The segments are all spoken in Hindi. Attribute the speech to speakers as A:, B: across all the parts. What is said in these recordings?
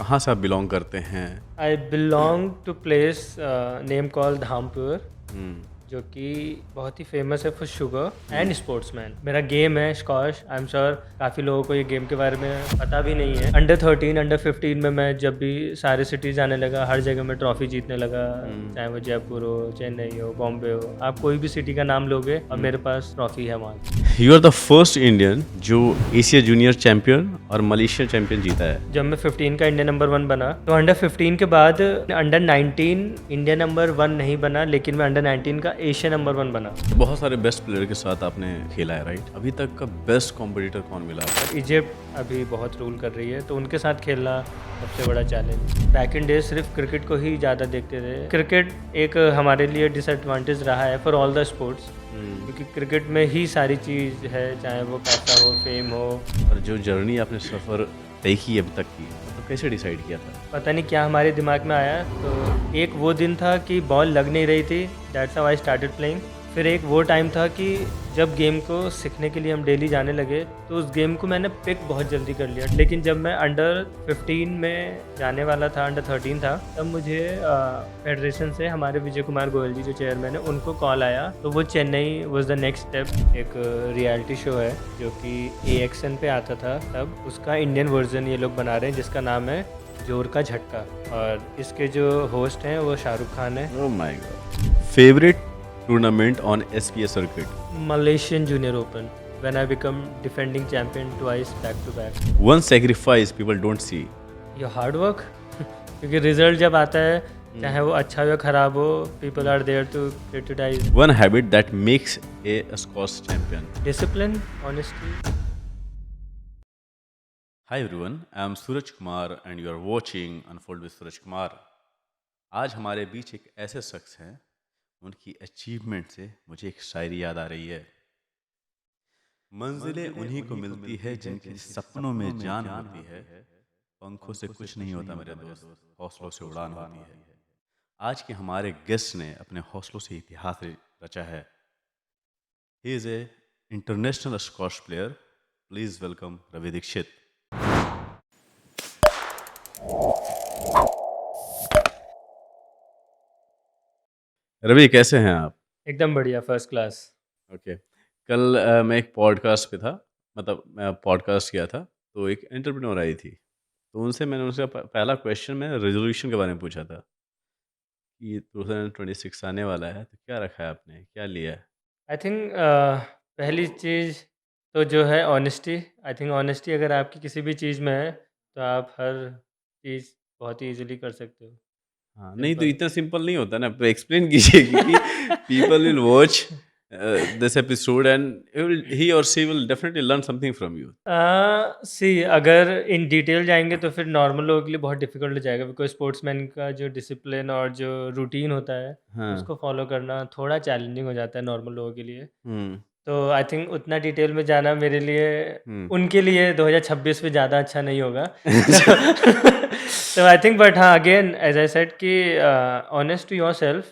A: कहाँ से आप बिलोंग करते हैं?
B: I belong to place name called Dhampur,
A: हुँ,
B: जो कि बहुत ही फेमस है फॉर शुगर एंड स्पोर्ट्समैन। मेरा गेम है स्क्वॉश। आई एम श्योर काफ़ी लोगों को ये गेम के बारे में पता भी नहीं है। अंडर 13 अंडर 15 में मैं जब भी सारे सिटीज़ आने लगा, हर जगह मैं ट्रॉफी जीतने लगा।
A: हुँ,
B: चाहे वो जयपुर हो, चेन्नई हो, बॉम्बे हो, आप कोई भी सिटी का नाम लोगे और
A: हुँ।
B: मेरे पास ट्रॉफी है वहाँ की।
A: You are the first Indian जो एशिया जूनियर चैंपियन और मलेशिया चैंपियन जीता है।
B: जब मैं 15 का इंडिया नंबर 1 बना, तो अंडर 15 के बाद अंडर 19 इंडिया नंबर 1 नहीं बना, लेकिन मैं अंडर 19 का एशिया नंबर 1 बना।
A: बहुत सारे बेस्ट प्लेयर के साथ आपने खेला है, राइट? अभी तक का बेस्ट कॉम्पिटिटर कौन मिला आपको?
B: इजिप्ट अभी बहुत रूल कर रही है, तो उनके साथ खेलना सबसे बड़ा चैलेंज। बैक इन डेज सिर्फ क्रिकेट को ही ज़्यादा देखते थे। क्रिकेट एक हमारे लिए डिसएडवांटेज रहा है फॉर ऑल द स्पोर्ट्स,
A: हुँ।
B: क्योंकि क्रिकेट में ही सारी चीज़ है, चाहे वो पैसा हो, फेम हो।
A: और जो जर्नी आपने सफ़र तय की अभी तक की, तो कैसे डिसाइड किया था?
B: पता नहीं क्या हमारे दिमाग में आया, तो एक वो दिन था कि बॉल लग नहीं रही थी, that's how I started playing. फिर एक वो टाइम था कि जब गेम को सीखने के लिए हम डेली जाने लगे, तो उस गेम को मैंने पिक बहुत जल्दी कर लिया। लेकिन जब मैं अंडर 15 में जाने वाला था, अंडर 13 था, तब मुझे फेडरेशन से हमारे विजय कुमार गोयल जी जो चेयरमैन है, उनको कॉल आया। तो वो Chennai was the next step. एक रियलिटी शो है जो कि AXN पे आता था तब, उसका इंडियन वर्जन ये लोग बना रहे हैं, जिसका नाम है जोर का झटका। और इसके जो होस्ट हैं वो शाहरुख खान है।
A: Oh my God! Favourite tournament on SPA circuit?
B: Malaysian junior open, when I become defending champion twice back to back.
A: One sacrifice people don't see?
B: Your hard work. क्योंकि रिजल्ट जब आता है, चाहे वो अच्छा हो या खराब हो, people are there to criticise.
A: One habit that makes a squash champion?
B: Discipline, honesty.
A: Hi everyone, I am Suraj Kumar and you are watching unfold with Suraj Kumar. आज हमारे बीच एक ऐसे शख्स हैं, उनकी अचीवमेंट से मुझे एक शायरी याद आ रही है। मंजिलें उन्हीं को मिलती है जिनके सपनों में जान होती है। पंखों से कुछ नहीं होता मेरे दोस्त, हौसलों से उड़ान होती है। आज के हमारे गेस्ट ने अपने हौसलों से इतिहास रचा है। He is a international squash player. Please welcome Ravi Dikshit. Ravi, कैसे हैं आप?
B: एकदम बढ़िया, फर्स्ट क्लास।
A: ओके। कल मैं एक पॉडकास्ट पे था, मतलब मैं पॉडकास्ट किया था, तो एक एंटरप्रेन्योर आई थी, तो मैंने उनसे पहला क्वेश्चन मैंने रेजोल्यूशन के बारे में पूछा था कि 2026 आने वाला है, तो क्या रखा है आपने, क्या लिया है?
B: आई थिंक पहली चीज़ तो जो है ऑनेस्टी। आई थिंक ऑनेस्टी अगर आपकी किसी भी चीज़ में है, तो आप हर चीज़ बहुत ही ईजिली कर सकते हो।
A: हाँ, नहीं तो
B: सिंपल।
A: इतना सिंपल नहीं होता ना, तो एक्सप्लेन कीजिए क्योंकि people will watch this episode and he और she will definitely learn something from you.
B: See अगर इन डिटेल जाएंगे तो फिर नॉर्मल लोगों के लिए बहुत डिफिकल्ट हो जाएगा, बिकॉज स्पोर्ट्समैन का जो डिसिप्लिन और जो रूटीन होता है,
A: हाँ।
B: उसको फॉलो करना थोड़ा चैलेंजिंग हो जाता है नॉर्मल लोगों के लिए।
A: हम्म।
B: तो आई थिंक उतना डिटेल में जाना मेरे लिए,
A: हम्म।
B: उनके लिए 2026 में ज़्यादा अच्छा नहीं होगा। तो आई थिंक, बट हाँ, अगेन एज आई सेड कि honest to yourself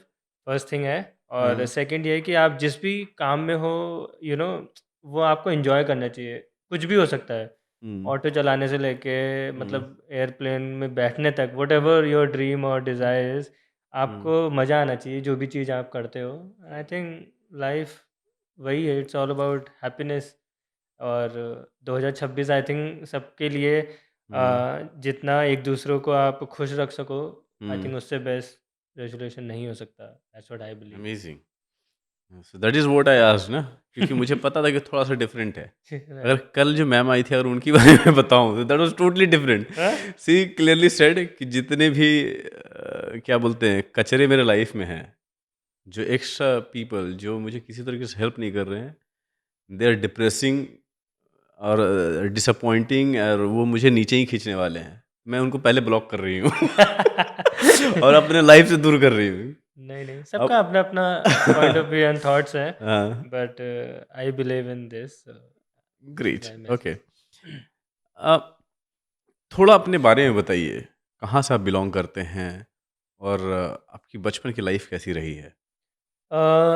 B: first thing है। और
A: हाँ।
B: सेकंड ये है कि आप जिस भी काम में हो, वो आपको एंजॉय करना चाहिए। कुछ भी हो सकता है,
A: हम्म।
B: ऑटो चलाने से लेके
A: हम्म।
B: मतलब एयरप्लेन में बैठने तक, वट एवर योर ड्रीम और डिज़ायर्स,
A: हम्म।
B: आपको मज़ा आना चाहिए जो भी चीज़ आप करते हो। आई थिंक लाइफ वही है, इट्स ऑल अबाउट हैप्पीनेस। और 2026 आई थिंक सबके लिए
A: हम्म।
B: जितना एक दूसरों को आप खुश रख सको, आई
A: हम्म।
B: थिंक उससे बेस्ट रेजोल्यूशन नहीं हो सकता। That's what I
A: amazing. So that is what I asked ना, क्योंकि मुझे पता था कि थोड़ा सा डिफरेंट है। अगर
B: बिलीव।
A: कल जो मैम आई थी अगर उनके बारे में बताऊं तो that was totally different. See clearly said कि जितने भी क्या बोलते हैं कचरे मेरे लाइफ में हैं, जो एक्स्ट्रा पीपल जो मुझे किसी तरीके से हेल्प नहीं कर रहे हैं, दे आर डिप्रेसिंग और डिसअपॉइंटिंग, और वो मुझे नीचे ही खींचने वाले हैं। मैं उनको पहले ब्लॉक कर रही हूँ और अपने लाइफ से दूर कर रही हूँ।
B: नहीं नहीं,
A: अब
B: सबका अपना अपना point of view and thoughts हैं,
A: हाँ।
B: But I believe in this, this is
A: great.
B: My
A: okay.
B: Message.
A: थोड़ा अपने बारे में बताइए, कहाँ से आप बिलोंग करते हैं और आपकी बचपन की लाइफ कैसी रही है?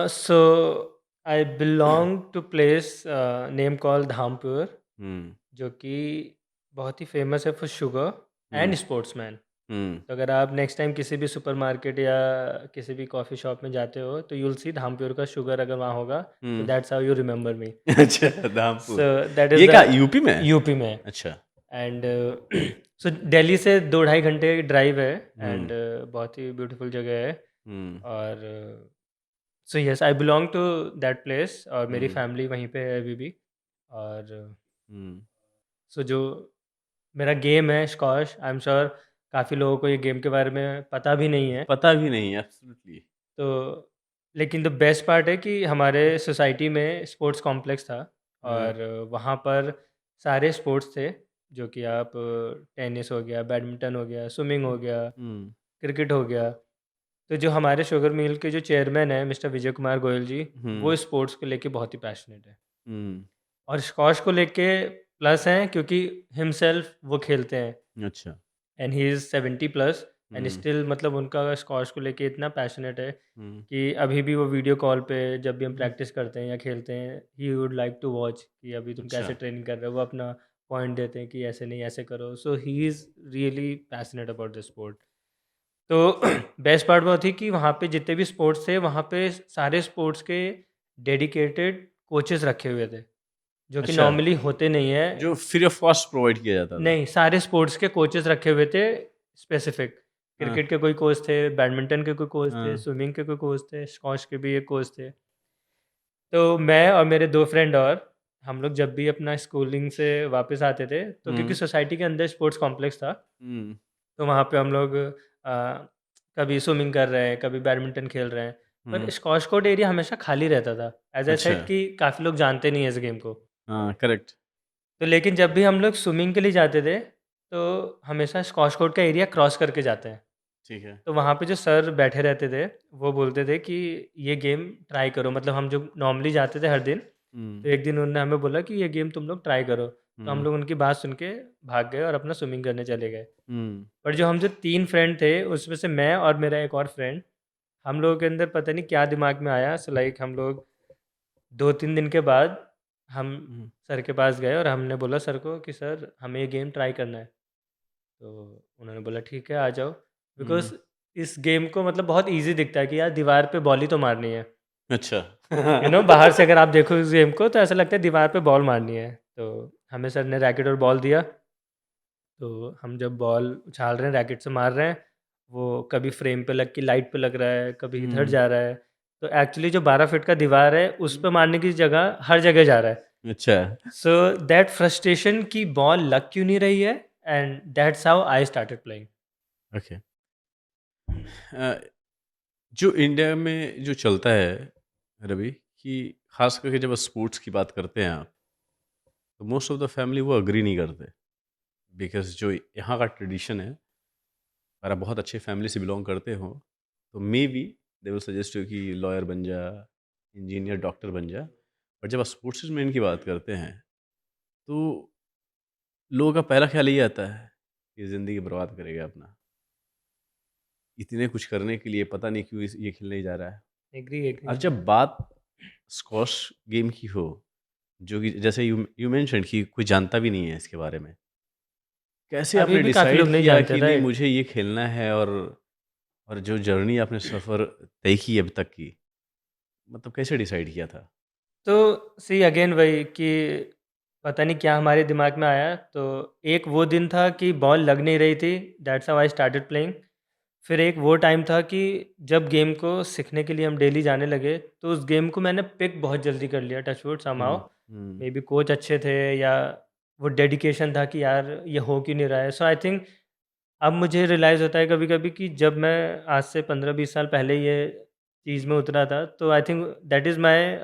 B: So I belong to place name called Dhampur,
A: hmm.
B: जो कि बहुत ही फेमस है for sugar and sportsman.
A: Hmm.
B: तो अगर आप नेक्स्ट टाइम किसी भी सुपरमार्केट या किसी भी कॉफ़ी शॉप में जाते हो तो यू विल सी धामपुर का शुगर अगर वहाँ होगा, तो
A: hmm.
B: That's how you remember me.
A: अच्छा, धामपुर।
B: सो दैट इज़
A: ये
B: द
A: क्या यूपी में है?
B: यूपी में।
A: अच्छा।
B: एंड सो दिल्ली से 2-2.5 घंटे ड्राइव है। And
A: hmm.
B: बहुत ही ब्यूटीफुल जगह है।
A: हम्म।
B: और so yes, I belong to that place और मेरी
A: हम्म।
B: फैमिली वहीं पे है अभी भी। और
A: हम्म।
B: सो जो मेरा गेम है स्क्वॉश, आई एम श्योर काफ़ी लोगों को ये गेम के बारे में पता भी नहीं है।
A: पता भी नहीं, एब्सोल्युटली।
B: तो लेकिन द बेस्ट पार्ट है कि हमारे सोसाइटी में स्पोर्ट्स कॉम्प्लेक्स था।
A: हाँ।
B: और वहाँ पर सारे स्पोर्ट्स थे, जो कि आप टेनिस हो गया, बैडमिंटन हो गया, स्विमिंग हो गया,
A: हम्म।
B: क्रिकेट हो गया। तो जो हमारे शुगर मिल के जो चेयरमैन हैं मिस्टर विजय कुमार गोयल जी,
A: हम्म।
B: वो स्पोर्ट्स को लेके बहुत ही पैशनेट है।
A: हम्म।
B: और स्क्वॉश को लेके प्लस हैं क्योंकि हिमसेल्फ वो खेलते हैं।
A: अच्छा।
B: And he is 70 plus and
A: hmm.
B: Still मतलब उनका स्क्वॉश को लेके इतना पैशनेट है
A: हम्म।
B: कि अभी भी वो वीडियो कॉल पे जब भी हम
A: हम्म।
B: प्रैक्टिस करते हैं या खेलते हैं, he would like to watch कि अभी तुम
A: अच्छा।
B: कैसे ट्रेनिंग कर रहे हो। वो अपना पॉइंट देते हैं कि ऐसे नहीं ऐसे करो। So he is really passionate about the sport. तो बेस्ट पार्ट वो थी कि वहाँ पे जितने भी स्पोर्ट्स थे वहाँ पे सारे स्पोर्ट्स के डेडिकेटेड कोचेस रखे हुए थे, जो कि
A: अच्छा,
B: नॉर्मली होते नहीं है।
A: जो फ्री ऑफ कॉस्ट प्रोवाइड किया जाता था।
B: नहीं, सारे स्पोर्ट्स के कोचेस रखे हुए थे स्पेसिफिक।
A: हाँ।
B: क्रिकेट के कोई कोच थे, बैडमिंटन के कोई कोच थे,
A: हाँ।
B: स्विमिंग के कोई कोच थे, स्क्वॉश के भी एक कोच थे। तो मैं और मेरे 2 फ्रेंड और हम लोग जब भी अपना स्कूलिंग से वापस आते थे, तो क्योंकि
A: हम्म।
B: सोसाइटी के अंदर स्पोर्ट्स कॉम्प्लेक्स था,
A: हम्म।
B: तो वहाँ पे हम लोग कभी स्विमिंग कर रहे हैं, कभी बैडमिंटन खेल रहे हैं। पर
A: हम्म।
B: स्क्वॉश कोर्ट एरिया हमेशा खाली रहता था। एज़ आई
A: अच्छा।
B: सेड कि काफ़ी लोग जानते नहीं हैं इस गेम को।
A: हाँ, करेक्ट।
B: तो लेकिन जब भी हम लोग स्विमिंग के लिए जाते थे, तो हमेशा स्क्वॉश कोर्ट का एरिया क्रॉस करके जाते हैं।
A: ठीक है।
B: तो वहाँ पे जो सर बैठे रहते थे, वो बोलते थे कि ये गेम ट्राई करो। मतलब हम जो नॉर्मली जाते थे हर दिन,
A: हम्म।
B: तो एक दिन उन्होंने हमें बोला कि ये गेम तुम लोग ट्राई करो। तो हम
A: हम्म।
B: लोग उनकी बात सुन के भाग गए और अपना स्विमिंग करने चले गए।
A: हम्म।
B: पर जो हम जो 3 फ्रेंड थे, उसमें से मैं और मेरा एक और फ्रेंड, हम लोगों के अंदर पता नहीं क्या दिमाग में आया। सो लाइक हम लोग 2-3 दिन के बाद हम
A: हम्म।
B: सर के पास गए और हमने बोला सर को कि सर हमें ये गेम ट्राई करना है। तो उन्होंने बोला ठीक है आ जाओ।
A: हम्म।
B: बिकॉज़ इस गेम को मतलब बहुत ईज़ी दिखता है कि यार दीवार पे बॉल ही तो मारनी है।
A: अच्छा।
B: बाहर से अगर आप देखो इस गेम को तो ऐसा लगता है दीवार पे बॉल मारनी है। तो हमें सर ने रैकेट और बॉल दिया। तो हम जब बॉल उछाल रहे हैं, रैकेट से मार रहे हैं, वो कभी फ्रेम पे लग के लाइट पे लग रहा है, कभी इधर
A: हम्म।
B: जा रहा है। तो एक्चुअली जो 12 फीट का दीवार है, उस पे मारने की जगह हर जगह जा रहा है।
A: अच्छा।
B: सो दैट फ्रस्ट्रेशन कि बॉल लग क्यों नहीं रही है, and that's how I started playing.
A: Okay. जो इंडिया में जो चलता है रवि, कि खास करके जब स्पोर्ट्स की बात करते हैं आप, तो मोस्ट ऑफ द फैमिली वो अग्री नहीं करते, बिकॉज जो यहाँ का ट्रेडिशन है, अगर आप बहुत अच्छे फैमिली से बिलोंग करते हो, तो may be they will suggest you कि लॉयर बन जा, इंजीनियर, डॉक्टर बन जा। बट जब आप स्पोर्ट्स मैन की बात करते हैं, तो लोगों का पहला ख्याल ये आता है कि ज़िंदगी बर्बाद करेगा अपना, इतने कुछ करने के लिए पता नहीं क्यों ये खेलने जा रहा है।
B: Agree agree.
A: और जब बात स्क्वॉश गेम की हो, जो कि जैसे यू मेंशन कि कोई जानता भी नहीं है इसके बारे में, कैसे
B: अभी
A: आपने
B: भी काफ़ी लोग
A: डिसाइड
B: नहीं
A: किया
B: जानते,
A: कि नहीं
B: राइट?
A: मुझे ये खेलना है? और जो जर्नी आपने सफ़र तय की अब तक की, मतलब कैसे डिसाइड किया था?
B: तो सी अगेन वही कि पता नहीं क्या हमारे दिमाग में आया। तो एक वो दिन था कि बॉल लग नहीं रही थी, that's how I started playing. फिर एक वो टाइम था कि जब गेम को सीखने के लिए हम डेली जाने लगे, तो उस गेम को मैंने पिक बहुत जल्दी कर लिया, touch wood somehow.
A: Hmm. Hmm.
B: May be coach अच्छे थे या वो डेडिकेशन था कि यार ये हो क्यों नहीं रहा है। सो आई थिंक अब मुझे रियलाइज़ होता है कभी-कभी कि जब मैं आज से 15-20 साल पहले ये चीज़ में उतरा था, तो I think that is my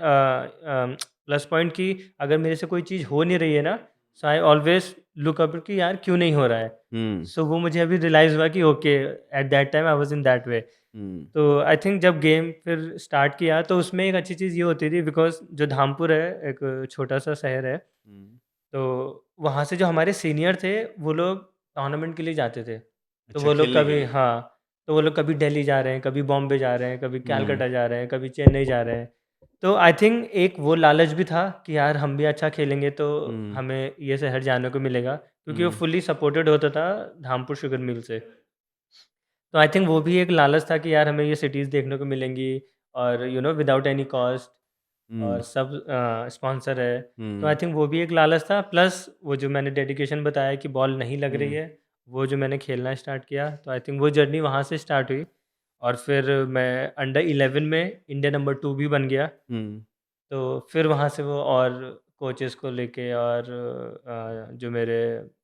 B: plus point कि अगर मेरे से कोई चीज़ हो नहीं रही है ना, सो आई ऑलवेज़ लुक अप कि यार क्यों नहीं हो रहा है।
A: हुँ।
B: सो वो मुझे अभी रियलाइज़ हुआ कि okay, at that time I was in that way.
A: हुँ।
B: तो आई थिंक जब गेम फिर स्टार्ट किया तो उसमें एक अच्छी चीज़ ये होती थी बिकॉज़ जो धामपुर है, एक छोटा-सा शहर है,
A: हुँ।
B: तो वहाँ से जो हमारे सीनियर थे, वो लोग टूर्नामेंट के लिए जाते थे। तो
A: अच्छा,
B: वो लोग
A: खेलने के
B: कभी
A: लिए।
B: हाँ, तो वो लोग कभी दिल्ली जा रहे हैं, कभी बॉम्बे जा रहे हैं, कभी
A: हुँ।
B: कलकत्ता जा रहे हैं, कभी चेन्नई जा रहे हैं। तो आई थिंक एक वो लालच भी था कि यार हम भी अच्छा खेलेंगे तो
A: हुँ,
B: हमें ये शहर जाने को मिलेगा, क्योंकि वो
A: हुँ,
B: फुली सपोर्टेड होता था धामपुर शुगर मिल से। तो आई थिंक वो भी एक लालच था कि यार हमें ये सिटीज़ देखने को मिलेंगी और विदाउट एनी कॉस्ट, और
A: हुँ,
B: सब स्पॉन्सर है। तो आई
A: हुँ,
B: थिंक वो भी एक लालच था, प्लस वो जो मैंने डेडिकेशन बताया कि बॉल नहीं लग रही
A: हुँ,
B: है, वो जो मैंने खेलना स्टार्ट किया, तो आई थिंक वो जर्नी वहाँ से स्टार्ट हुई। और फिर मैं अंडर 11 में इंडिया नंबर 2 भी बन गया।
A: हुँ,
B: तो फिर वहाँ से वो और कोचेस को लेके और जो मेरे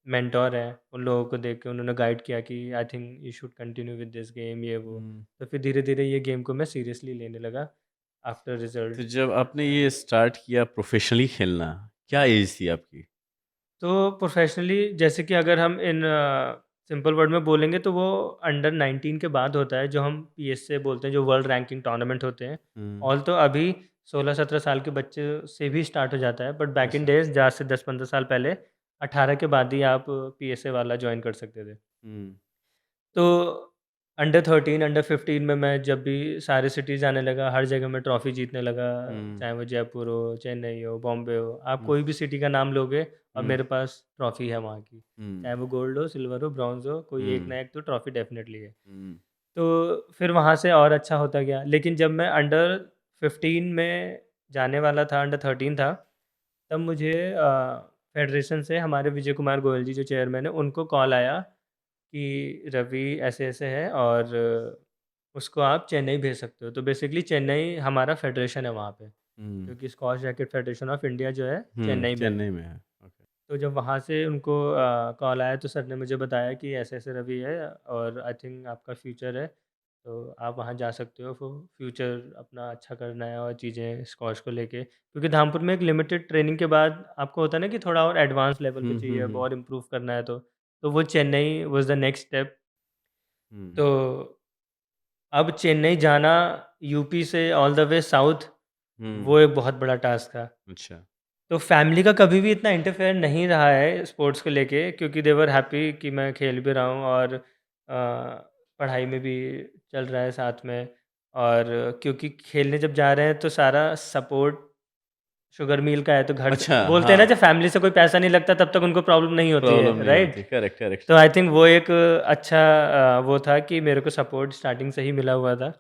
B: मेंटोर हैं उन लोगों को देख के उन्होंने गाइड किया कि I think you should continue with this game, ये वो।
A: हुँ।
B: तो फिर धीरे-धीरे ये गेम को मैं सीरियसली लेने लगा आफ्टर
A: तो
B: रिजल्ट।
A: जब आपने ये स्टार्ट किया प्रोफ़ेशनली खेलना, क्या ऐज थी आपकी?
B: तो प्रोफेशनली जैसे कि अगर हम इन सिंपल वर्ड में बोलेंगे तो वो अंडर 19 के बाद होता है, जो हम पीएसए बोलते हैं, जो वर्ल्ड रैंकिंग टूर्नामेंट होते हैं।
A: हुँ,
B: ऑल तो अभी 16-17 साल के बच्चे से भी स्टार्ट हो जाता है, बट बैक इन
A: अच्छा।
B: डेज जहाँ से 10-15 साल पहले 18 के बाद ही आप पीएसए वाला ज्वाइन कर सकते थे।
A: हुँ,
B: तो अंडर 13, अंडर 15 में मैं जब भी सारे सिटीज़ जाने लगा, हर जगह मैं ट्रॉफ़ी जीतने लगा,
A: हुँ,
B: चाहे वो जयपुर हो, चेन्नई हो, बॉम्बे हो, आप
A: हुँ,
B: कोई भी सिटी का नाम लोगे और
A: हुँ,
B: मेरे पास ट्रॉफ़ी है वहाँ की।
A: हुँ,
B: चाहे वो गोल्ड हो, सिल्वर हो, ब्रॉन्ज़ हो, कोई एक
A: हुँ,
B: ना एक तो ट्रॉफ़ी डेफ़िनेटली है।
A: हुँ,
B: तो फिर वहाँ से और अच्छा होता गया। लेकिन जब मैं अंडर 15 में जाने वाला था, अंडर 13 था, तब मुझे फ़ेडरेशन से हमारे विजय कुमार गोयल जी जो चेयरमैन हैं, उनको कॉल आया कि रवि ऐसे-ऐसे है और उसको आप चेन्नई भेज सकते हो। तो बेसिकली चेन्नई हमारा फ़ेडरेशन है वहाँ पे,
A: हुँ,
B: क्योंकि squash racket federation of India जो है
A: हुँ,
B: चेन्नई में है।
A: चेन्नई में है। ओके।
B: तो जब वहाँ से उनको कॉल आया तो सर ने मुझे बताया कि ऐसे-ऐसे रवि है और आई थिंक आपका फ्यूचर है, तो आप वहाँ जा सकते हो फ्यूचर अपना अच्छा करना है और चीज़ें स्क्वॉश को लेके। क्योंकि धामपुर में एक लिमिटेड ट्रेनिंग के बाद आपको होता है ना कि थोड़ा और एडवांस लेवल पे
A: हुँ, हुँ,
B: चाहिए, अब
A: हुँ,
B: और इम्प्रूव करना है तो वो Chennai was the next step.
A: हुँ,
B: तो अब चेन्नई जाना यूपी से ऑल द वे साउथ,
A: हुँ,
B: वो एक बहुत बड़ा टास्क था।
A: अच्छा।
B: तो फैमिली का कभी भी इतना इंटरफेयर नहीं रहा है स्पोर्ट्स को लेके, क्योंकि दे वर हैप्पी कि मैं खेल भी रहा हूँ और पढ़ाई में भी चल रहा है साथ में। और क्योंकि खेलने जब जा रहे हैं तो सारा सपोर्ट शुगर मिल का है, तो घर से
A: अच्छा,
B: बोलते हैं ना,
A: हाँ,
B: जब फैमिली से कोई पैसा नहीं लगता तब तक उनको प्रॉब्लम नहीं होती
A: प्रॉब्लम
B: है,
A: नहीं होती।
B: राइट?
A: Correct, correct.
B: तो आई थिंक वो एक अच्छा वो था कि मेरे को सपोर्ट स्टार्टिंग से ही मिला हुआ था।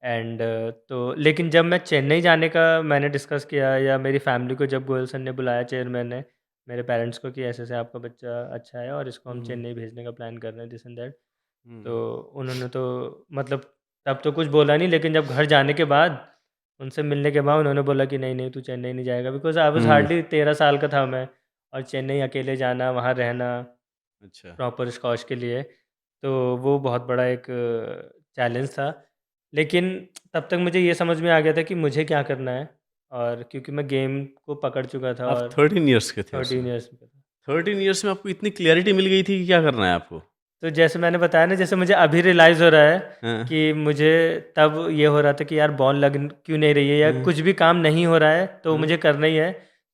B: एंड तो लेकिन जब मैं चेन्नई जाने का मैंने डिस्कस किया, या मेरी फैमिली को जब गोयल सर ने बुलाया, चेयरमैन ने मेरे पेरेंट्स को, कि ऐसे-ऐसे आपका बच्चा अच्छा है और इसको हम
A: हुँ,
B: चेन्नई भेजने का प्लान कर रहे हैं, दिस एंड दैट। तो
A: हुँ,
B: उन्होंने तो मतलब तब तो कुछ बोला नहीं, लेकिन जब घर जाने के बाद, उनसे मिलने के बाद उन्होंने बोला कि नहीं, नहीं तू चेन्नई नहीं जाएगा, because I was
A: hmm,
B: hardly 13 साल का था मैं, और चेन्नई अकेले जाना, वहाँ रहना
A: अच्छा।
B: प्रॉपर स्कॉच के लिए, तो वो बहुत बड़ा एक चैलेंज था। लेकिन तब तक मुझे ये समझ में आ गया था कि मुझे क्या करना है, और क्योंकि मैं गेम को पकड़ चुका था
A: आप
B: और
A: 13 इयर्स के थे उस
B: 13
A: समय।
B: इयर्स में था।
A: 13 इयर्स में आपको इतनी क्लैरिटी मिल गई थी कि क्या करना है आपको?
B: तो जैसे मैंने बताया ना, जैसे मुझे अभी रियलाइज़ हो रहा है
A: हाँ,
B: कि मुझे तब ये हो रहा था कि यार बॉल लग क्यों नहीं रही है, या
A: हाँ,
B: कुछ भी काम नहीं हो रहा है, तो
A: हाँ,
B: मुझे करना ही है।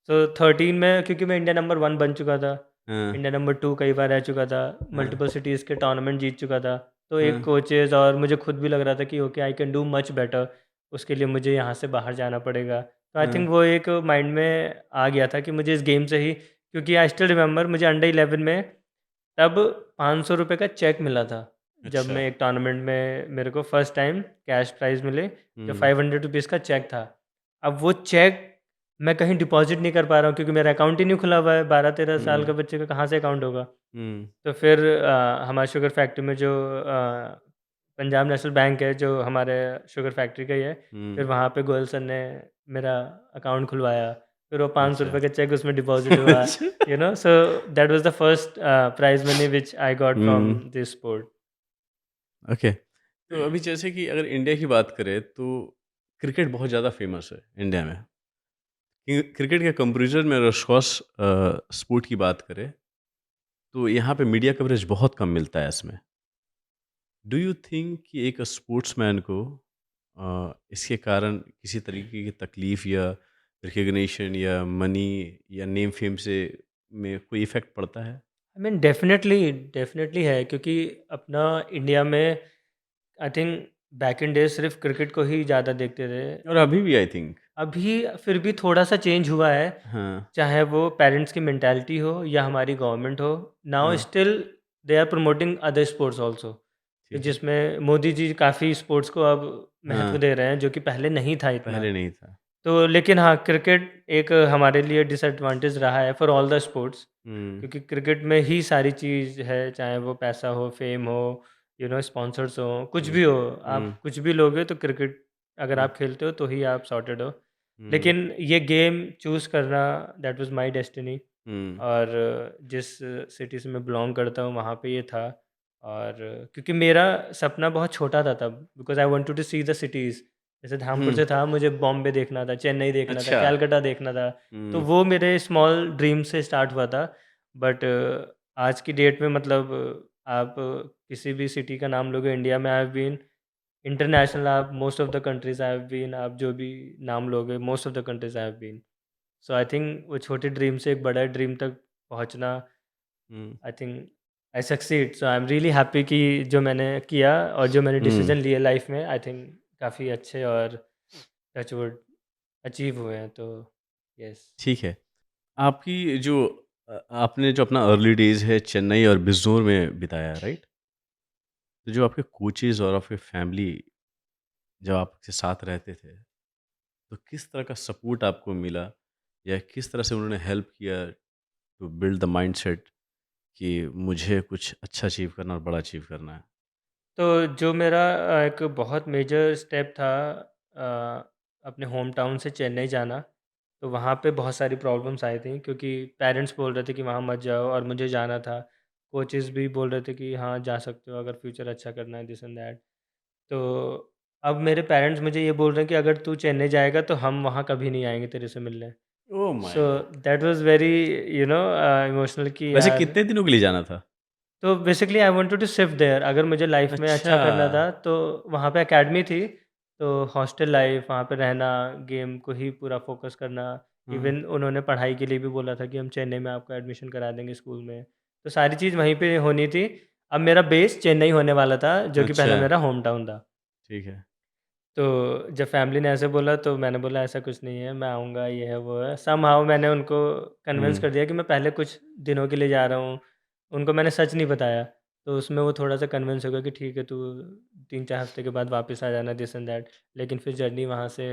B: तो 13 में क्योंकि मैं इंडिया नंबर 1 बन चुका था,
A: हाँ,
B: इंडिया नंबर 2 कई बार रह चुका था,
A: हाँ,
B: मल्टीपल सिटीज़ के टूर्नामेंट जीत चुका था। तो एक
A: हाँ,
B: कोचेज़ और मुझे खुद भी लग रहा था कि okay I can do much better, उसके लिए मुझे यहाँ से बाहर जाना पड़ेगा। तो आई
A: हाँ,
B: थिंक वो एक माइंड में आ गया था कि मुझे इस गेम से ही, क्योंकि आई स्टिल रिमेंबर मुझे अंडर 11 में तब ₹500 का चेक मिला था। जब
A: अच्छा।
B: मैं एक टूर्नामेंट में मेरे को फर्स्ट टाइम कैश प्राइज़ मिले, जो
A: हुँ,
B: ₹500 का चेक था। अब वो चेक मैं कहीं डिपॉज़िट नहीं कर पा रहा हूँ, क्योंकि मेरा अकाउंट ही नहीं खुला हुआ है, 12-13 साल
A: हुँ,
B: के बच्चे का कहाँ से अकाउंट होगा?
A: हुँ,
B: तो फिर हमारे शुगर फैक्ट्री में जो पंजाब नेशनल बैंक है, जो हमारे शुगर फैक्ट्री का ही है, फिर
A: हुँ,
B: वहाँ पे गोयल सर ने मेरा अकाउंट खुलवाया। फिर वो
A: अच्छा।
B: ₹500 का चेक उसमें डिपॉज़िट हुआ,
A: अच्छा।
B: सो that was the first prize money which I got from
A: hmm,
B: this sport.
A: Okay. तो अभी जैसे कि अगर इंडिया की बात करें तो क्रिकेट बहुत ज़्यादा फ़ेमस है इंडिया में। क्रिकेट के कंपैरिज़न में अगर स्क्वॉश स्पोर्ट की बात करें, तो यहाँ पे मीडिया कवरेज बहुत कम मिलता है इसमें। डू यू थिंक कि एक स्पोर्ट्समैन को इसके कारण किसी तरीके की तकलीफ़ या रिकॉग्निशन या मनी या नेम फेम से में कोई इफ़ेक्ट पड़ता है?
B: आई मीन डेफ़िनेटली, डेफ़िनेटली है, क्योंकि अपना इंडिया में I think back in days सिर्फ क्रिकेट को ही ज़्यादा देखते थे।
A: और अभी भी आई थिंक।
B: अभी फिर भी थोड़ा-सा चेंज हुआ है,
A: हाँ,
B: चाहे वो पेरेंट्स की मेंटालिटी हो या हमारी गवर्नमेंट हो। नाउ
A: हाँ,
B: still they are promoting other sports also, कि
A: ठीक है।
B: जिसमें मोदी जी काफ़ी स्पोर्ट्स को अब महत्व
A: हाँ,
B: दे रहे हैं, जो कि पहले नहीं था इतना।
A: पहले नहीं था।
B: तो लेकिन हाँ, क्रिकेट एक हमारे लिए डिसएडवांटेज रहा है फॉर ऑल द स्पोर्ट्स,
A: हुँ,
B: क्योंकि क्रिकेट में ही सारी चीज़ है, चाहे वो पैसा हो, फेम हो, स्पॉन्सर्स हों, कुछ
A: हुँ,
B: भी हो।
A: हुँ,
B: आप कुछ भी लोगे तो क्रिकेट अगर
A: हुँ,
B: आप खेलते हो तो ही आप सॉर्टेड हो।
A: हुँ,
B: लेकिन ये गेम चूज़ करना, दैट वाज़ माय डेस्टिनी।
A: हुँ,
B: और जिस सिटी से मैं बिलॉन्ग करता हूँ वहाँ पे ये था। और क्योंकि मेरा सपना बहुत छोटा था तब, because I wanted to see the cities. जैसे धामपुर
A: हुँ,
B: से था, मुझे बॉम्बे देखना था, चेन्नई देखना था,
A: अच्छा।
B: कलकत्ता देखना था। तो
A: हुँ,
B: वो मेरे स्मॉल ड्रीम से स्टार्ट हुआ था। बट आज की डेट में मतलब आप किसी भी सिटी का नाम लोगे इंडिया में, आई हैव बीन इंटरनेशनल, आप most of the countries I have been, आप जो भी नाम लोगे most of the countries I have been. So I think वो छोटे ड्रीम से एक बड़ा ड्रीम तक पहुँचना,
A: हुँ,
B: I think I succeed. So I am really happy कि जो मैंने किया और जो मैंने
A: हुँ,
B: डिसीजन लिए लाइफ में, आई थिंक काफ़ी अच्छे और टच वुड अचीव हुए हैं। तो यस।
A: ठीक है। आपकी जो आपने जो अपना अर्ली डेज़ है चेन्नई और बिज़नौर में बिताया, राइट? तो जो आपके कोचेज़ और आपके फैमिली जब आपके साथ रहते थे, तो किस तरह का सपोर्ट आपको मिला? या किस तरह से उन्होंने हेल्प किया टू बिल्ड द माइंडसेट कि मुझे कुछ अच्छा अचीव करना और बड़ा अचीव करना है?
B: तो जो मेरा एक बहुत मेजर स्टेप था, अपने होम टाउन से चेन्नई जाना। तो वहाँ पे बहुत सारी प्रॉब्लम्स आई थी, क्योंकि पेरेंट्स बोल रहे थे कि वहाँ मत जाओ और मुझे जाना था। कोचेज़ भी बोल रहे थे कि हाँ, जा सकते हो अगर फ्यूचर अच्छा करना है, दिस एंड दैट। तो अब मेरे पेरेंट्स मुझे ये बोल रहे हैं कि अगर तू चेन्नई जाएगा तो हम वहाँ कभी नहीं आएँगे तेरे से मिलने।
A: Oh my
B: so
A: God!
B: That was very emotional कि
A: वैसे
B: यार।
A: कितने दिनों के लिए जाना था?
B: तो basically I wanted to shift there, अगर मुझे लाइफ में
A: अच्छा।
B: अच्छा करना था तो वहाँ पे एकेडमी थी। तो हॉस्टल लाइफ, वहाँ पे रहना, गेम को ही पूरा फ़ोकस करना।
A: हाँ,
B: इवन उन्होंने पढ़ाई के लिए भी बोला था कि हम चेन्नई में आपका एडमिशन करा देंगे स्कूल में। तो सारी चीज़ वहीं पे होनी थी। अब मेरा बेस चेन्नई होने वाला था, जो कि
A: अच्छा,
B: पहले मेरा होम टाउन था।
A: ठीक है।
B: तो जब फैमिली ने ऐसे बोला तो मैंने बोला ऐसा कुछ नहीं है, मैं आऊँगा, ये है, वो है। समहाउ मैंने उनको कन्विंस
A: हुँ,
B: कर दिया कि मैं पहले कुछ दिनों के लिए जा रहा हूँ। उनको मैंने सच नहीं बताया, तो उसमें वो थोड़ा-सा कन्विंस हो गया कि ठीक है, तू 3-4 हफ्ते के बाद वापस आ जाना, दिस एंड दैट। लेकिन फिर जर्नी वहाँ से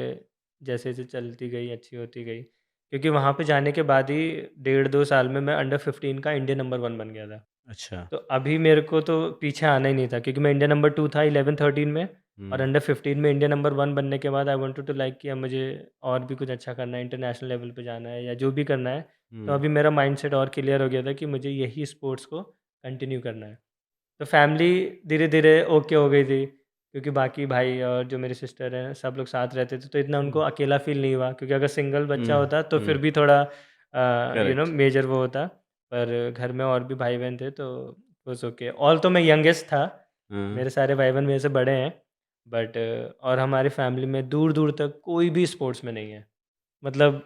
B: जैसे-जैसे चलती गई, अच्छी होती गई। क्योंकि वहाँ पे जाने के बाद ही डेढ़ 2 साल में मैं अंडर 15 का इंडियन नंबर 1 बन गया था।
A: अच्छा।
B: तो अभी मेरे को तो पीछे आना ही नहीं था, क्योंकि मैं इंडिया नंबर 2 था 11-13 में। और
A: हुँ,
B: अंडर 15 में इंडिया नंबर 1 बनने के बाद आई वांटेड टू लाइक कि अब मुझे और भी कुछ अच्छा करना है, इंटरनेशनल लेवल पे जाना है या जो भी करना है। तो
A: हुँ,
B: अभी मेरा माइंडसेट और क्लियर हो गया था कि मुझे यही स्पोर्ट्स को कंटिन्यू करना है। तो फैमिली धीरे-धीरे ओके हो गई थी, क्योंकि बाकी भाई और जो मेरी सिस्टर हैं सब लोग साथ रहते थे, तो इतना उनको
A: हुँ,
B: अकेला फ़ील नहीं हुआ, क्योंकि अगर सिंगल बच्चा
A: हुँ,
B: होता तो फिर
A: हुँ,
B: भी थोड़ा
A: करेक्ट।
B: मेजर वो होता। पर घर में और भी भाई-बहन थे तो वाज़ ओके। ऑल तो मैं यंगेस्ट था,
A: हाँ,
B: मेरे सारे भाई-बहन मेरे से बड़े हैं। बट और हमारी फैमिली में दूर-दूर तक कोई भी स्पोर्ट्स में नहीं है। मतलब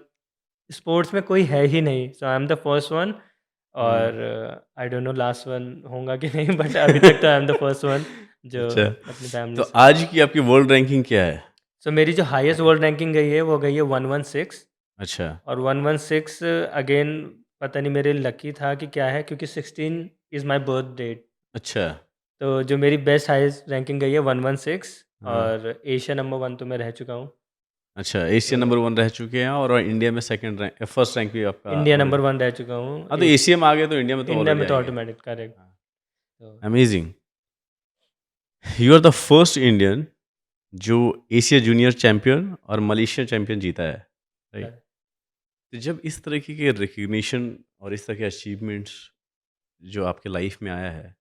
B: स्पोर्ट्स में कोई है ही नहीं। So I am the first one.
A: हुँ।
B: और I don't know last one होऊँगा कि नहीं, बट अभी तक तो I am the first one जो
A: अच्छा,
B: अपनी फैमिली
A: तो
B: से।
A: आज की आपकी वर्ल्ड रैंकिंग क्या है?
B: सो मेरी जो हाईएस्ट वर्ल्ड रैंकिंग गई है वो गई है 116।
A: अच्छा,
B: और 116 अगेन पता नहीं मेरे लकी था कि क्या है, क्योंकि 16 इज़ माय बर्थ डेट।
A: अच्छा,
B: तो जो मेरी बेस्ट हाईएस्ट रैंकिंग गई है 116।
A: हाँ,
B: और एशिया नंबर 1 तो मैं रह चुका हूँ।
A: अच्छा
B: तो
A: एशिया नंबर 1 रह चुके हैं और इंडिया में सेकंड रैंक फर्स्ट रैंक भी आपका
B: इंडिया
A: ऑलरेडी।
B: नंबर 1 रह चुका हूँ।
A: हाँ, तो एशिया में आ गए तो इंडिया में तो
B: इंडिया
A: ऑलरेडी
B: में तो
A: आएँगे।
B: Automatic correct.
A: हाँ,
B: तो
A: amazing. You are the first Indian जो एशिया जूनियर चैंपियन और मलेशिया चैंपियन जीता है, राइट?
B: करेक्ट।
A: तो जब इस तरीके के रिकग्निशन और इस तरह के अचीवमेंट्स जो आपके लाइफ में आया है,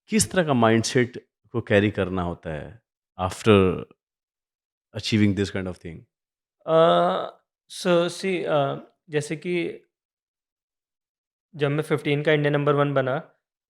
A: किस तरह का माइंडसेट को कैरी करना होता है after achieving this kind of thing?
B: So see जैसे कि जब मैं 15 का इंडिया नंबर 1 बना,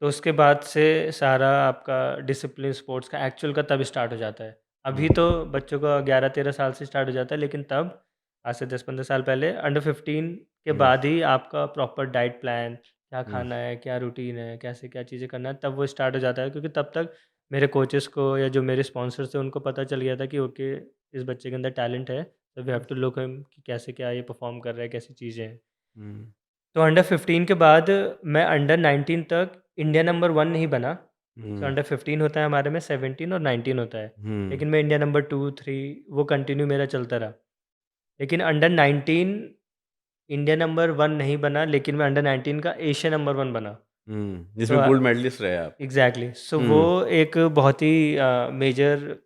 B: तो उसके बाद से सारा आपका डिसिप्लिन स्पोर्ट्स का एक्चुअल का तब स्टार्ट हो जाता है। अभी तो बच्चों का 11-13 साल से स्टार्ट हो जाता है, लेकिन तब आज से 10-15 साल पहले अंडर 15 के
A: हुँ,
B: बाद ही आपका प्रॉपर डाइट प्लान, क्या
A: हुँ,
B: खाना है, क्या रूटीन है, कैसे क्या चीज़ें करना है, तब वो स्टार्ट हो जाता है, क्योंकि तब तक मेरे कोचेस को या जो मेरे स्पॉन्सर्स थे उनको पता चल गया था कि ओके इस बच्चे के अंदर टैलेंट है, तो we have to look him कि कैसे क्या ये परफॉर्म कर रहा है, कैसी चीज़ें हैं।
A: हुँ,
B: तो अंडर 15 के बाद मैं अंडर 19 तक इंडिया नंबर 1 नहीं बना। सो
A: हुँ,
B: अंडर 15 होता है हमारे में, 17 और 19 होता है।
A: हुँ,
B: लेकिन मैं इंडिया नंबर 2, 3 वो कंटिन्यू मेरा चलता रहा। लेकिन अंडर 19 इंडिया नंबर 1 नहीं बना, लेकिन मैं अंडर 19 का एशिया नंबर 1 बना।
A: हुँ,
B: तो
A: जिसमें गोल्ड मेडलिस्ट रहे आप।
B: एग्ज़ैक्टली, सो वो
A: हुँ,
B: एक बहुत ही मेजर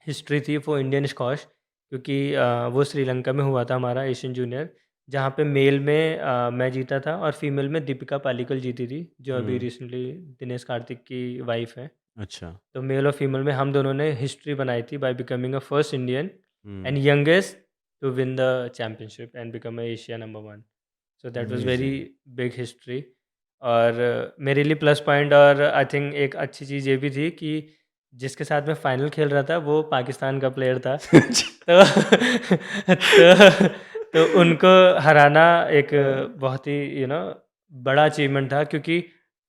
B: हिस्ट्री थी फॉर इंडियन स्क्वॉश, क्योंकि वो श्रीलंका में हुआ था हमारा एशियन जूनियर, जहाँ पे मेल में मैं जीता था और फीमेल में दीपिका पालिकल जीती थी, जो अभी
A: हुँ,
B: रिसेंटली दिनेश कार्तिक की वाइफ है।
A: अच्छा,
B: तो मेल और फीमेल में हम दोनों ने हिस्ट्री बनाई थी by becoming a first Indian
A: हुँ,
B: and youngest to win the championship and become a Asia number 1। So that was very
A: amazing.
B: Big history. और मेरे लिए प्लस पॉइंट और आई थिंक एक अच्छी चीज़ ये भी थी कि जिसके साथ मैं फाइनल खेल रहा था वो पाकिस्तान का प्लेयर था। तो तो उनको हराना एक बहुत ही बड़ा अचीवमेंट था, क्योंकि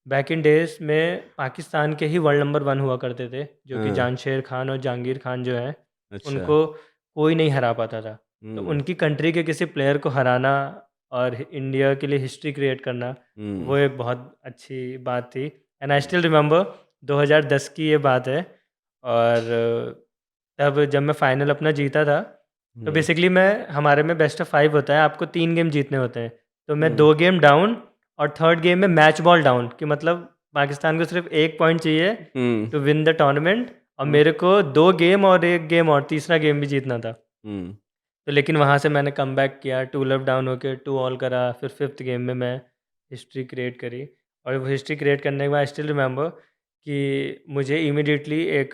B: बैक इन डेज़ में पाकिस्तान के ही वर्ल्ड नंबर 1 हुआ करते थे, जो कि
A: हाँ,
B: जामशेद खान और जहांगीर खान जो हैं,
A: अच्छा,
B: उनको कोई नहीं हरा पाता था। तो
A: हुँ,
B: उनकी कंट्री के किसी प्लेयर को हराना और इंडिया के लिए हिस्ट्री क्रिएट करना,
A: हुँ,
B: वो एक बहुत अच्छी बात थी। एंड आई स्टिल रिमेंबर 2010 की ये बात है। और तब जब मैं फाइनल अपना जीता था, तो
A: हुँ,
B: बेसिकली मैं हमारे में बेस्ट ऑफ 5 होता है, आपको 3 गेम जीतने होते हैं। तो मैं
A: हुँ,
B: 2 गेम डाउन और थर्ड गेम में मैच बॉल डाउन, कि मतलब पाकिस्तान को सिर्फ 1 पॉइंट चाहिए
A: हुँ,
B: टू विन द टूर्नामेंट, और
A: हुँ,
B: मेरे को 2 गेम और 1 गेम और तीसरा गेम भी जीतना था।
A: हुँ,
B: तो लेकिन वहाँ से मैंने कमबैक किया, 2 लेफ्ट डाउन होके 2 ऑल करा, फिर 5th गेम में मैं हिस्ट्री क्रिएट करी। और वो हिस्ट्री क्रिएट करने के बाद आई स्टिल रिमेंबर कि मुझे इमीडिएटली एक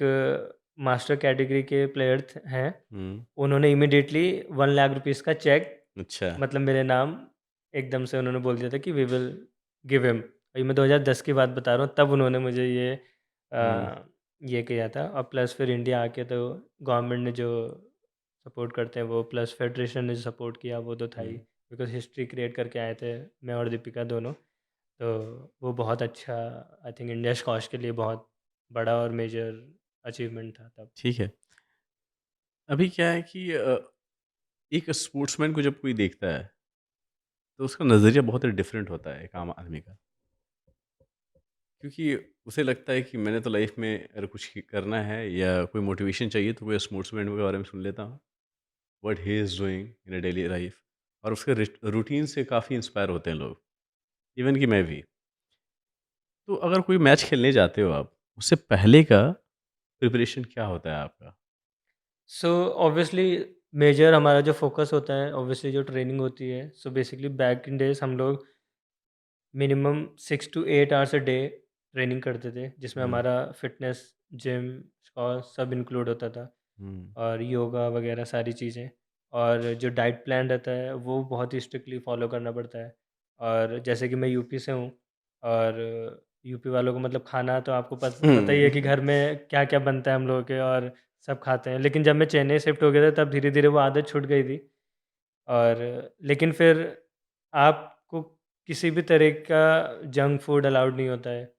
B: मास्टर कैटेगरी के प्लेयर हैं,
A: हुँ,
B: उन्होंने इमीडिएटली 1 लाख रुपीज़ का चेक,
A: अच्छा,
B: मतलब मेरे नाम एकदम से उन्होंने बोल दिया था कि वी विल गिव हिम। ये मैं 2010 की बात बता रहा हूँ, तब उन्होंने मुझे
A: हुँ,
B: ये किया था। और प्लस फिर इंडिया आके तो गवर्नमेंट ने जो सपोर्ट करते हैं वो, प्लस फेडरेशन ने जो सपोर्ट किया वो तो था ही,
A: हुँ,
B: बिकॉज़ हिस्ट्री क्रिएट करके आए थे मैं और दीपिका दोनों। तो वो बहुत अच्छा, आई थिंक इंडिया स्क्वॉश के लिए बहुत बड़ा और मेजर अचीवमेंट था तब।
A: ठीक है। अभी क्या है कि एक स्पोर्ट्समैन को जब कोई देखता है, तो उसका नज़रिया बहुत ही डिफरेंट होता है एक आम आदमी का। क्योंकि उसे लगता है कि मैंने तो लाइफ में अगर कुछ करना है या कोई मोटिवेशन चाहिए तो कोई स्पोर्ट्समैन के बारे में सुन लेता हूँ, what he is doing in a daily life, और उसके रूटीन से काफ़ी इंस्पायर होते हैं लोग, इवन कि मैं भी। तो अगर कोई मैच खेलने जाते हो आप, उससे पहले का प्रिपरेशन क्या होता है आपका?
B: सो ऑब्वियसली मेजर हमारा जो फोकस होता है, ऑब्वियसली जो ट्रेनिंग होती है, so basically back in days हम लोग minimum 6 to 8 hours a day training करते थे, जिसमें
A: हुँ,
B: हमारा फिटनेस, जिम और सब इंक्लूड होता था,
A: हुँ,
B: और योगा वगैरह सारी चीज़ें। और जो डाइट प्लान रहता है वो बहुत ही स्ट्रिक्टली फॉलो करना पड़ता है। और जैसे कि मैं यूपी से हूँ, और यूपी वालों को मतलब खाना तो आपको पता ही है कि
A: हुँ,
B: घर में क्या क्या बनता है हम लोगों के, और सब खाते हैं। लेकिन जब मैं चेन्नई शिफ्ट हो गया था तब धीरे धीरे वो आदत छूट गई थी। और लेकिन फिर आपको किसी भी तरह का जंक फूड अलाउड नहीं होता है।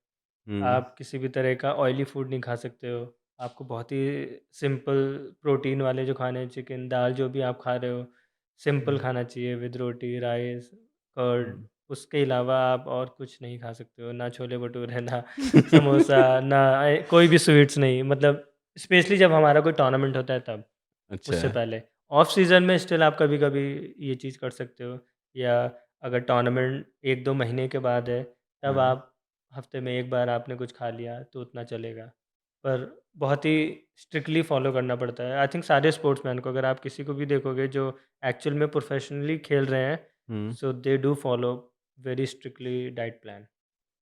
A: हुँ,
B: आप किसी भी तरह का ऑयली फूड नहीं खा सकते हो। आपको बहुत ही सिंपल प्रोटीन वाले जो खाने हैं, चिकन, दाल जो भी आप खा रहे हो, सिंपल
A: हुँ,
B: खाना चाहिए विद रोटी, राइस, कर्ड।
A: हुँ,
B: उसके अलावा आप और कुछ नहीं खा सकते हो, ना छोले-भटूरे, ना समोसा, ना कोई भी स्वीट्स नहीं। मतलब स्पेशली जब हमारा कोई टूर्नामेंट होता है तब।
A: अच्छा,
B: उससे पहले ऑफ सीज़न में स्टिल आप कभी-कभी ये चीज़ कर सकते हो, या अगर टूर्नामेंट 1-2 महीने के बाद है, तब
A: हाँ,
B: आप हफ्ते में 1 बार आपने कुछ खा लिया तो उतना चलेगा। पर बहुत ही स्ट्रिक्टली फ़ॉलो करना पड़ता है। आई थिंक सारे स्पोर्ट्समैन को, अगर आप किसी को भी देखोगे जो एक्चुअल में प्रोफ़ेशनली खेल रहे हैं,
A: हुँ।
B: So they do follow very strictly diet plan.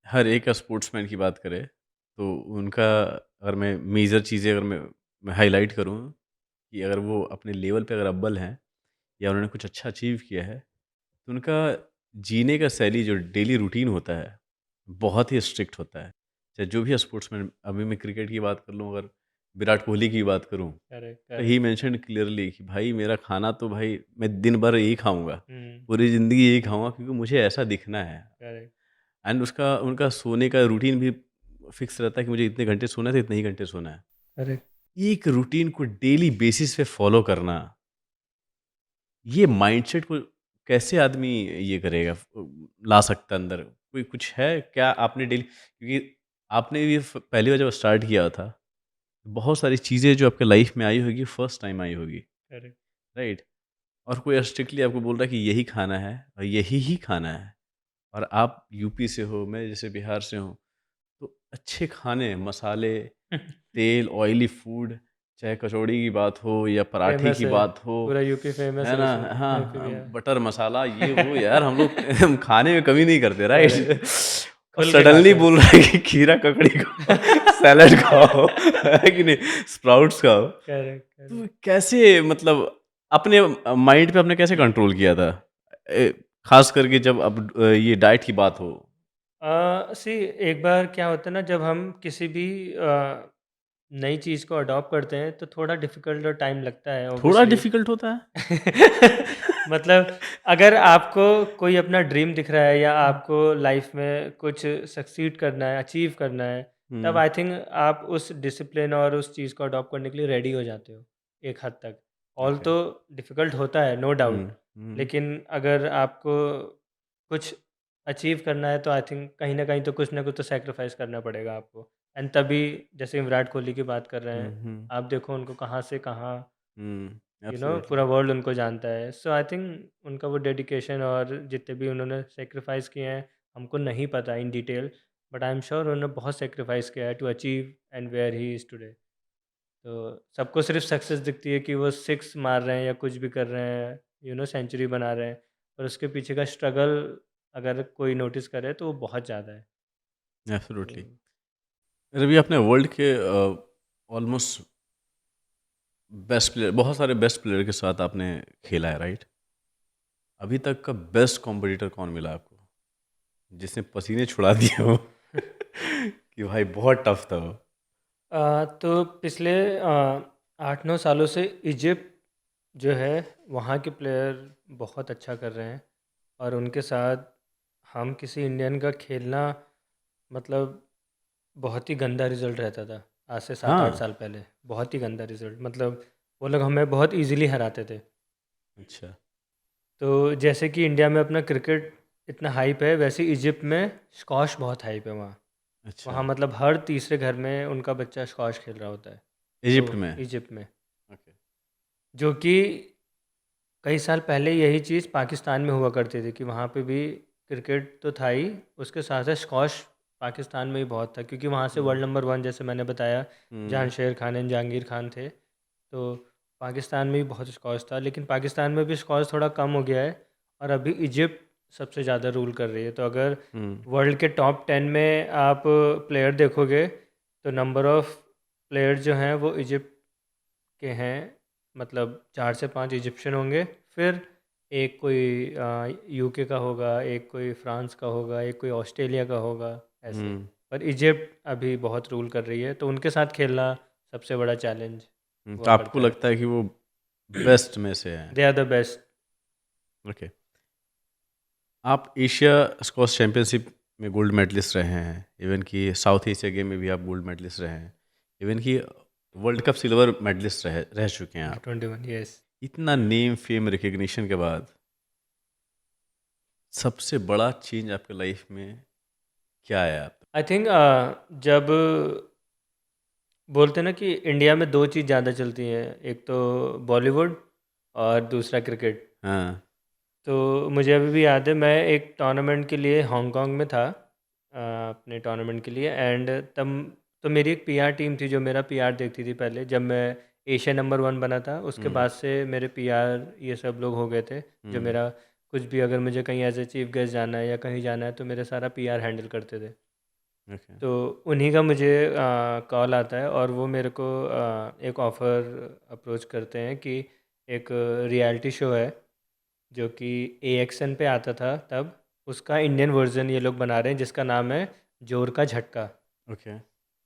A: हर एक का स्पोर्ट्समैन की बात करें, तो उनका अगर मैं मेजर चीज़ें अगर मैं हाइलाइट करूँ कि अगर वो अपने लेवल पे अगर अव्वल हैं या उन्होंने कुछ अच्छा अचीव किया है, तो उनका जीने का शैली जो डेली रूटीन होता है, बहुत ही स्ट्रिक्ट होता है। चाहे जो भी स्पोर्ट्समैन, अभी मैं क्रिकेट की बात कर लूँ, अगर विराट कोहली की बात करूँ,
B: करेक्ट,
A: तो ही
B: करेक्ट।
A: मेंशन्ड क्लियरली कि भाई मेरा खाना तो भाई मैं दिन भर यही खाऊँगा,
B: हुँ,
A: पूरी ज़िंदगी यही खाऊँगा क्योंकि मुझे ऐसा दिखना है।
B: करेक्ट।
A: एंड उसका उनका सोने का रूटीन भी फिक्स रहता है कि मुझे इतने घंटे सोना है तो इतने ही घंटे सोना है।
B: करेक्ट।
A: एक रूटीन को डेली बेसिस पे फॉलो करना, ये माइंडसेट को कैसे आदमी ये करेगा, ला सकता है अंदर? कोई कुछ है क्या आपने डेली, क्योंकि आपने ये पहली बार जब स्टार्ट किया था, बहुत सारी चीज़ें जो आपके लाइफ में आई होगी फर्स्ट टाइम आई होगी,
B: करेक्ट।
A: राइट? और कोई स्ट्रिक्टली आपको बोल रहा है कि यही खाना है और यही ही खाना है, और आप यूपी से हो, मैं जैसे बिहार से हूँ, तो अच्छे खाने, मसाले, तेल, ऑयली फूड, चाहे कचौड़ी की बात हो या पराठे
B: फेमस
A: की
B: है,
A: बात हो,
B: पूरा यूपी फेमस
A: है
B: है
A: ना?
B: उसमें,
A: हाँ,
B: यूपी
A: हाँ,
B: बिहार।
A: बटर मसाला ये वो, यार हम लोग हम खाने में कमी नहीं करते,
B: करेक्ट।
A: राइट? और
B: खुल के
A: सडनली
B: खाते हैं।
A: बोल रहा है कि खीरा ककड़ी खाओ, सैलेड खाओ, है कि नहीं? स्प्राउट्स खाओ।
B: करेक्ट,
A: तो
B: करेक्ट।
A: कैसे, मतलब अपने माइंड पे आपने कैसे कंट्रोल किया था? खास करके जब अब ये डाइट की बात हो।
B: सी एक बार क्या होता है ना, जब हम किसी भी नई चीज़ को अडॉप्ट करते हैं तो थोड़ा डिफ़िकल्ट और टाइम लगता है
A: थोड़ा
B: ऑब्वियसली।
A: डिफिकल्ट होता है?
B: मतलब अगर आपको कोई अपना ड्रीम दिख रहा है या आपको लाइफ में कुछ सक्सीड करना है, अचीव करना है, तब
A: हुँ,
B: आई थिंक आप उस डिसिप्लिन और उस चीज़ को अडॉप्ट करने के लिए रेडी हो जाते हो एक हद तक। All
A: okay.
B: तो डिफ़िकल्ट होता है, नो
A: हुँ,
B: डाउट।
A: हुँ,
B: लेकिन अगर आपको कुछ अचीव करना है तो आई थिंक कहीं न कहीं तो कुछ ना कुछ तो सैक्रिफ़ाइस करना पड़ेगा आपको। एंड तभी जैसे विराट कोहली की बात कर रहे
A: हुँ,
B: हैं,
A: हुँ,
B: आप देखो उनको कहाँ से कहाँ,
A: हुँ,
B: पूरा
A: एब्सोल्युटली।
B: वर्ल्ड उनको जानता है। सो आई थिंक उनका वो डेडिकेशन और जितने भी उन्होंने सैक्रिफ़ाइस किए हैं, हमको नहीं पता in detail, but I am sure उन्होंने बहुत सैक्रिफ़ाइस किया है to achieve and where he is today. तो सबको सिर्फ़ सक्सेस दिखती है कि वो 6 मार रहे हैं या कुछ भी कर रहे हैं, सेंचुरी बना रहे हैं, और उसके पीछे का स्ट्रगल अगर कोई नोटिस करे तो वो बहुत ज़्यादा है। तो
A: एब्सोल्युटली। रवि, आपने वर्ल्ड के ऑलमोस्ट बेस्ट प्लेयर, बहुत सारे बेस्ट प्लेयर के साथ आपने खेला है, राइट? अभी तक का बेस्ट कॉम्पिटिटर कौन मिला आपको? जिसने पसीने छुड़ा दिए हो कि भाई बहुत टफ था वो?
B: तो पिछले 8-9 सालों से इजिप्ट जो है, वहाँ के प्लेयर बहुत अच्छा कर रहे हैं, और उनके साथ हम किसी इंडियन का खेलना, मतलब बहुत ही गंदा रिज़ल्ट रहता था। आज से 7-8
A: हाँ,
B: साल पहले बहुत ही गंदा रिज़ल्ट, मतलब वो लोग हमें बहुत ईज़िली हराते थे।
A: अच्छा।
B: तो जैसे कि इंडिया में अपना क्रिकेट इतना हाइप है, वैसे इजिप्ट में स्क्वॉश बहुत हाइप है वहाँ।
A: अच्छा,
B: वहाँ मतलब हर तीसरे घर में उनका बच्चा स्क्वॉश खेल रहा होता है।
A: इजिप्ट
B: तो
A: में?
B: इजिप्ट में,
A: ओके।
B: जो कि कई साल पहले यही चीज़ पाकिस्तान में हुआ करती थी कि वहाँ पे भी क्रिकेट तो था ही, उसके साथ साथ स्क्वॉश पाकिस्तान में ही बहुत था, क्योंकि वहाँ से
A: हुँ,
B: वर्ल्ड नंबर 1 जैसे मैंने बताया,
A: हुँ,
B: जहांगीर खान एंड जहांगीर खान थे। तो पाकिस्तान में भी बहुत स्क्वॉश था, लेकिन पाकिस्तान में भी स्क्वॉश थोड़ा कम हो गया है, और अभी इजिप्ट सबसे ज़्यादा रूल कर रही है। तो अगर
A: हुँ,
B: वर्ल्ड के टॉप 10 में आप प्लेयर देखोगे, तो नंबर ऑफ़ प्लेयर जो हैं वो इजिप्ट के हैं, मतलब 4 से 5 इजिप्शियन होंगे, फिर एक कोई यूके का होगा, एक कोई फ्रांस का होगा, एक कोई ऑस्ट्रेलिया का होगा, ऐसे।
A: हुँ,
B: पर इजिप्ट अभी बहुत रूल कर रही है, तो उनके साथ खेलना सबसे बड़ा चैलेंज
A: तो
B: हुआ
A: आपको
B: करता है।
A: लगता है कि वो बेस्ट में से हैं?
B: They are the best.
A: Okay. आप एशिया स्क्वॉश चैंपियनशिप में गोल्ड मेडलिस्ट रहे हैं, इवन कि साउथ एशिया गेम में भी आप गोल्ड मेडलिस्ट रहे हैं, इवन कि वर्ल्ड कप सिल्वर मेडलिस्ट रह रह चुके हैं
B: अंडर
A: आप।
B: 21, यस।
A: इतना नेम फेम रिकग्निशन के बाद सबसे बड़ा चेंज आपके लाइफ में क्या आया आप?
B: आई थिंक जब बोलते हैं ना कि इंडिया में 2 चीज़ ज़्यादा चलती हैं, एक तो बॉलीवुड और दूसरा क्रिकेट।
A: हाँ।
B: तो मुझे अभी भी याद है, मैं एक टूर्नामेंट के लिए हांगकांग में था, अपने टूर्नामेंट के लिए, एंड तब तो मेरी एक पीआर टीम थी जो मेरा पीआर देखती थी पहले, जब मैं एशिया नंबर 1 बना था, उसके
A: हुँ,
B: बाद से मेरे पीआर ये सब लोग हो गए थे, जो
A: हुँ,
B: मेरा कुछ भी, अगर मुझे कहीं एज ए चीफ गेस्ट जाना है या कहीं जाना है, तो मेरा सारा पीआर हैंडल करते थे।
A: ओके।
B: तो उन्हीं का मुझे कॉल आता है, और वो मेरे को एक ऑफ़र अप्रोच करते हैं कि एक रियलिटी शो है जो कि एएक्सएन पे आता था तब, उसका इंडियन वर्जन ये लोग बना रहे हैं, जिसका नाम है जोर का झटका।
A: ओके।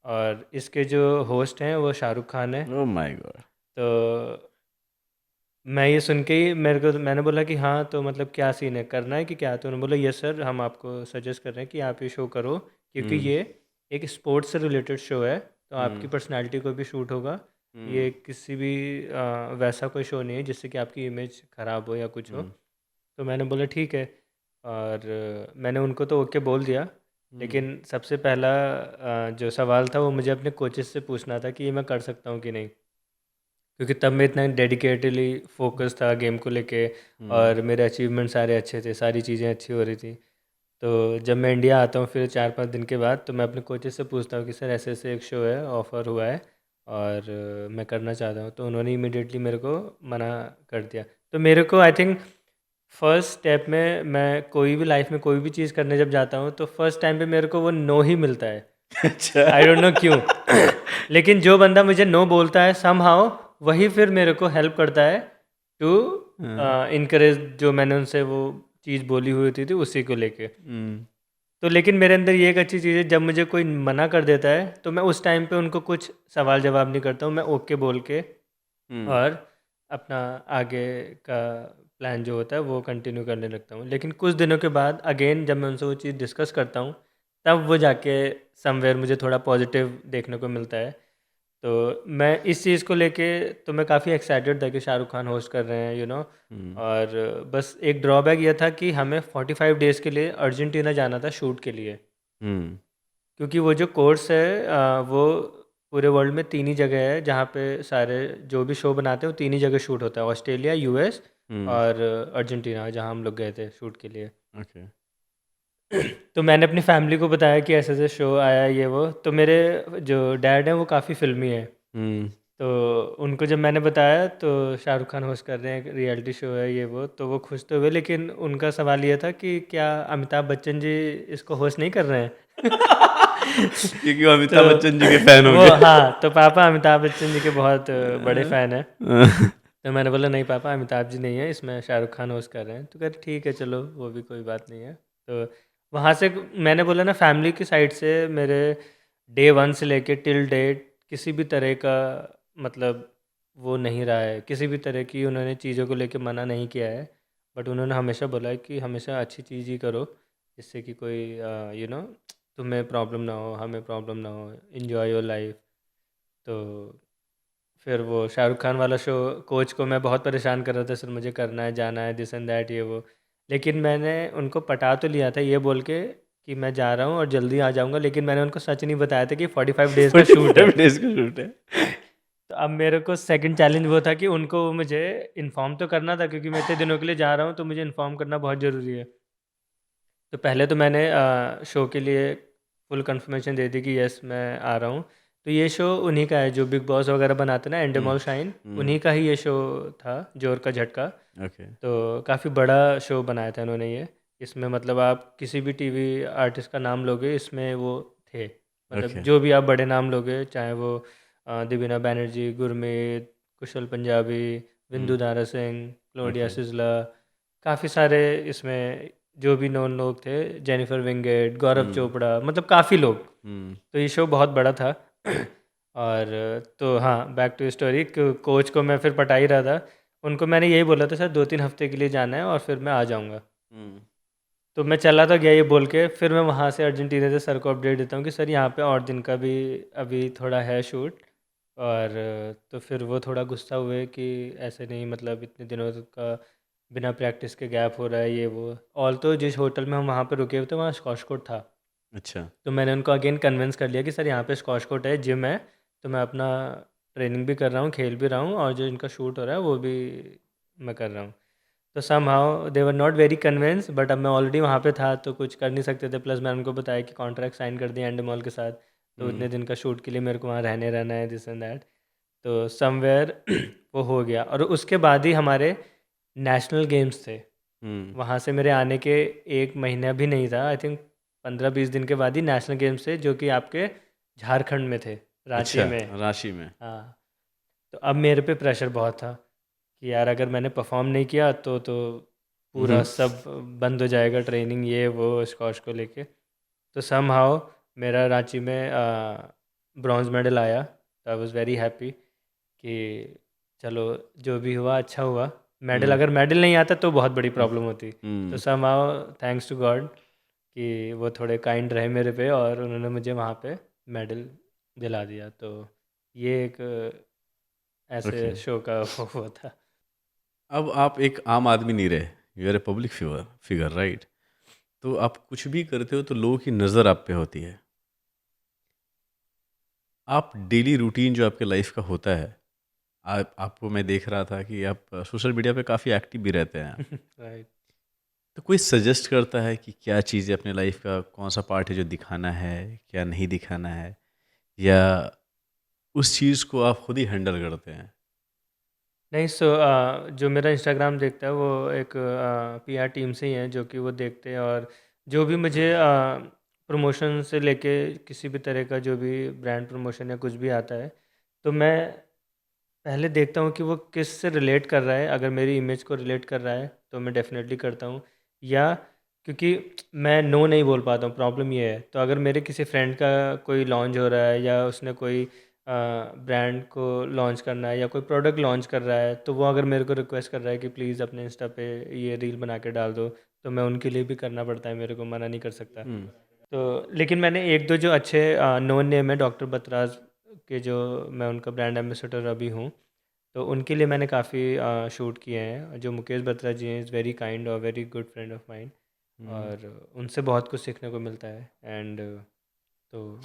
B: और इसके जो होस्ट हैं वो शाहरुख खान है।
A: Oh my God!
B: तो मैं ये सुन के ही, मैंने बोला कि हाँ, तो मतलब क्या सीन है, करना है कि क्या? तो उन्होंने बोला यस सर, हम आपको सजेस्ट कर रहे हैं कि आप ये शो करो, क्योंकि
A: हुँ,
B: ये एक स्पोर्ट्स से रिलेटेड शो है, तो आपकी पर्सनालिटी को भी शूट होगा। ये किसी भी वैसा कोई शो नहीं है जिससे कि आपकी इमेज ख़राब हो या कुछ हो। तो मैंने बोला ठीक है, और मैंने उनको तो ओके बोल दिया। लेकिन सबसे पहला जो सवाल था वो मुझे अपने कोचेस से पूछना था कि ये मैं कर सकता हूँ कि नहीं, क्योंकि तब मैं इतना डेडिकेटली फोकस था गेम को लेके, और मेरे अचीवमेंट सारे अच्छे थे, सारी चीज़ें अच्छी हो रही थी। तो जब मैं इंडिया आता हूँ फिर 4-5 दिन के बाद, तो मैं अपने कोचेस से पूछता हूँ कि सर ऐसे ऐसे एक शो है, ऑफ़र हुआ है और मैं करना चाहता हूँ। तो उन्होंने इमीडिएटली मेरे को मना कर दिया। तो मेरे को आई थिंक फर्स्ट स्टेप में, मैं कोई भी लाइफ में कोई भी चीज़ करने जब जाता हूँ तो फर्स्ट टाइम पे मेरे को वो नो ही मिलता है।
A: अच्छा।
B: आई डोंट नो क्यों। लेकिन जो बंदा मुझे नो बोलता है समहाउ, वही फिर मेरे को हेल्प करता है टू इनकरेज जो मैंने उनसे वो चीज़ बोली हुई थी उसी को लेके। तो लेकिन मेरे अंदर ये एक अच्छी चीज़ है, जब मुझे कोई मना कर देता है तो मैं उस टाइम पे उनको कुछ सवाल जवाब नहीं करता हूँ, मैं ओके बोल के और अपना आगे का प्लान जो होता है वो कंटिन्यू करने लगता हूँ। लेकिन कुछ दिनों के बाद अगेन जब मैं उनसे वो चीज़ डिस्कस करता हूँ, तब वो जाके समवेयर मुझे थोड़ा पॉजिटिव देखने को मिलता है। तो मैं इस चीज़ को लेके तो मैं काफ़ी एक्साइटेड था कि शाहरुख खान होस्ट कर रहे हैं, और बस एक ड्रॉबैक ये था कि हमें 45 डेज़ के लिए अर्जेंटीना जाना था शूट के लिए। क्योंकि वो जो कोर्स है वो पूरे वर्ल्ड में 3 ही जगह है जहाँ पे सारे जो भी शो बनाते हैं वो 3 ही जगह शूट होता है, ऑस्ट्रेलिया, यूएस और अर्जेंटीना, जहाँ हम लोग गए थे शूट के लिए।
A: ओके।
B: तो मैंने अपनी फैमिली को बताया कि ऐसे ऐसे शो आया है ये वो। तो मेरे जो डैड हैं वो काफ़ी फिल्मी है, तो उनको जब मैंने बताया तो शाहरुख खान होस्ट कर रहे हैं, रियलिटी शो है ये वो, तो वो खुश तो हुए। लेकिन उनका सवाल ये था कि क्या अमिताभ बच्चन जी इसको होस्ट नहीं कर रहे हैं?
A: क्योंकि वो अमिताभ
B: तो
A: बच्चन जी के फैन हो
B: वो,
A: गए।
B: हाँ, तो पापा अमिताभ बच्चन जी के बहुत बड़े फ़ैन हैं। तो मैंने बोला नहीं पापा, अमिताभ जी नहीं है इसमें, शाहरुख खान होस्ट कर रहे हैं। तो कहते ठीक है चलो, वो भी कोई बात नहीं है। तो वहाँ से मैंने बोला ना, फैमिली की साइड से मेरे डे 1 से लेके टिल डेट किसी भी तरह का मतलब वो नहीं रहा है, किसी भी तरह की उन्होंने चीज़ों को लेके मना नहीं किया है। बट उन्होंने हमेशा बोला है कि हमेशा अच्छी चीज़ ही करो, जिससे कि कोई तुम्हें प्रॉब्लम ना हो, हमें प्रॉब्लम ना हो, इन्जॉय योर लाइफ। तो फिर वो शाहरुख खान वाला शो, कोच को मैं बहुत परेशान कर रहा था, सर मुझे करना है, जाना है, दिस एंड दैट ये वो। लेकिन मैंने उनको पटा तो लिया था ये बोल के कि मैं जा रहा हूँ और जल्दी आ जाऊँगा, लेकिन मैंने उनको सच नहीं बताया था कि 45 डेज़ का शूट है।
A: 45 डेज का शूट है।
B: तो अब मेरे को सेकंड चैलेंज वो था कि उनको मुझे इन्फॉर्म तो करना था, क्योंकि मैं इतने दिनों के लिए जा रहा हूँ तो मुझे इन्फॉर्म करना बहुत ज़रूरी है। तो पहले तो मैंने शो के लिए फुल कंफर्मेशन दे दी कि यस मैं आ रहा हूँ। तो ये शो उन्हीं का है जो बिग बॉस वगैरह बनाते हैं ना, एंडेमोल शाइन, उन्हीं का ही ये शो था, जोर का झटका।
A: ओके।
B: तो काफ़ी बड़ा शो बनाया था इन्होंने ये। इसमें मतलब आप किसी भी टीवी आर्टिस्ट का नाम लोगे, इसमें वो थे। मतलब
A: ओके।
B: जो भी आप बड़े नाम लोगे, चाहे वो दिव्या बैनर्जी, गुरमीत, कुशल पंजाबी, विंदु दारा सिंह, क्लोडिया
A: ओके।
B: सिजला, काफ़ी सारे इसमें जो भी नॉन लोग थे, जेनिफर विंगेट, गौरव चोपड़ा, मतलब काफ़ी लोग। तो ये शो बहुत बड़ा था। और तो हाँ, बैक टू स्टोरी, कोच को मैं फिर पटा ही रहा था। उनको मैंने यही बोला था सर 2-3 हफ्ते के लिए जाना है और फिर मैं आ जाऊँगा। तो मैं चला तो गया ये बोल के, फिर मैं वहाँ से अर्जेंटीना से सर को अपडेट देता हूँ कि सर यहाँ पे और दिन का भी अभी थोड़ा है शूट। और तो फिर वो थोड़ा गुस्सा हुए कि ऐसे नहीं, मतलब इतने दिनों का बिना प्रैक्टिस के गैप हो रहा है ये वो। ऑल तो जिस होटल में हम वहाँ पे रुके हुए थे वहाँ स्क्वॉश कोर्ट था।
A: अच्छा।
B: तो मैंने उनको अगेन कन्विंस कर लिया कि सर यहाँ पे स्क्वॉश कोर्ट है, जिम है, तो मैं अपना ट्रेनिंग भी कर रहा हूँ, खेल भी रहा हूँ, और जो इनका शूट हो रहा है वो भी मैं कर रहा हूँ। तो somehow they were not very convince, but अब मैं ऑलरेडी वहाँ पे था तो कुछ कर नहीं सकते थे। प्लस मैंने उनको बताया कि कॉन्ट्रैक्ट साइन कर दिया एंडमॉल के साथ, तो इतने दिन का शूट के लिए मेरे को वहाँ रहना है, दिस एंड दैट। तो समवेयर वो हो गया, और उसके बाद ही हमारे नेशनल गेम्स थे। वहाँ से मेरे आने के 1 महीना भी नहीं था, आई थिंक 15-20 दिन के बाद ही नेशनल गेम्स थे, जो कि आपके झारखंड में थे, रांची
A: अच्छा,
B: में।
A: राशि में।
B: हाँ, तो अब मेरे पे प्रेशर बहुत था कि यार अगर मैंने परफॉर्म नहीं किया तो पूरा सब बंद हो जाएगा, ट्रेनिंग ये वो स्कॉश को लेके। तो समहाउ मेरा रांची में ब्रॉन्ज मेडल आया, तो आई वाज वेरी हैप्पी कि चलो जो भी हुआ अच्छा हुआ। मेडल, अगर मेडल नहीं आता तो बहुत बड़ी प्रॉब्लम होती। तो समहाउ थैंक्स टू गॉड कि वो थोड़े काइंड रहे मेरे पे और उन्होंने मुझे वहाँ पे मेडल दिला दिया। तो ये एक ऐसे
A: ओके।
B: शो का वो हुआ था।
A: अब आप एक आम आदमी नहीं रहे, you are a public figure figure right? तो आप कुछ भी करते हो तो लोगों की नज़र आप पे होती है। आप डेली रूटीन जो आपके लाइफ का होता है, आपको मैं देख रहा था कि आप सोशल मीडिया पे काफ़ी एक्टिव भी रहते हैं।
B: राइट।
A: तो कोई सजेस्ट करता है कि क्या चीज़ें अपने लाइफ का कौन सा पार्ट है जो दिखाना है, क्या नहीं दिखाना है, या उस चीज़ को आप खुद ही हैंडल करते हैं?
B: नहीं, जो मेरा इंस्टाग्राम देखता है वो एक पीआर टीम से ही है, जो कि वो देखते हैं, और जो भी मुझे प्रमोशन से लेके किसी भी तरह का जो भी ब्रांड प्रमोशन या कुछ भी आता है, तो मैं पहले देखता हूँ कि वो किस से रिलेट कर रहा है। अगर मेरी इमेज को रिलेट कर रहा है तो मैं डेफ़िनेटली करता हूँ। या क्योंकि मैं नो नहीं बोल पाता हूँ, प्रॉब्लम ये है। तो अगर मेरे किसी फ्रेंड का कोई लॉन्च हो रहा है, या उसने कोई ब्रांड को लॉन्च करना है, या कोई प्रोडक्ट लॉन्च कर रहा है, तो वो अगर मेरे को रिक्वेस्ट कर रहा है कि प्लीज़ अपने इंस्टा पे ये रील बना के डाल दो, तो मैं उनके लिए भी करना पड़ता है, मेरे को मना नहीं कर सकता।
A: हुँ।
B: तो लेकिन मैंने एक दो जो अच्छे नोन नेम है, डॉक्टर बतराज के, जो मैं उनका ब्रांड एम्बेसडर अभी हूँ, तो उनके लिए मैंने काफ़ी शूट किए हैं। जो मुकेश बत्रा जी हैं, इज़ वेरी काइंड और very good friend of mine,
A: हुँ।
B: और उनसे बहुत कुछ सीखने को मिलता है। एंड तो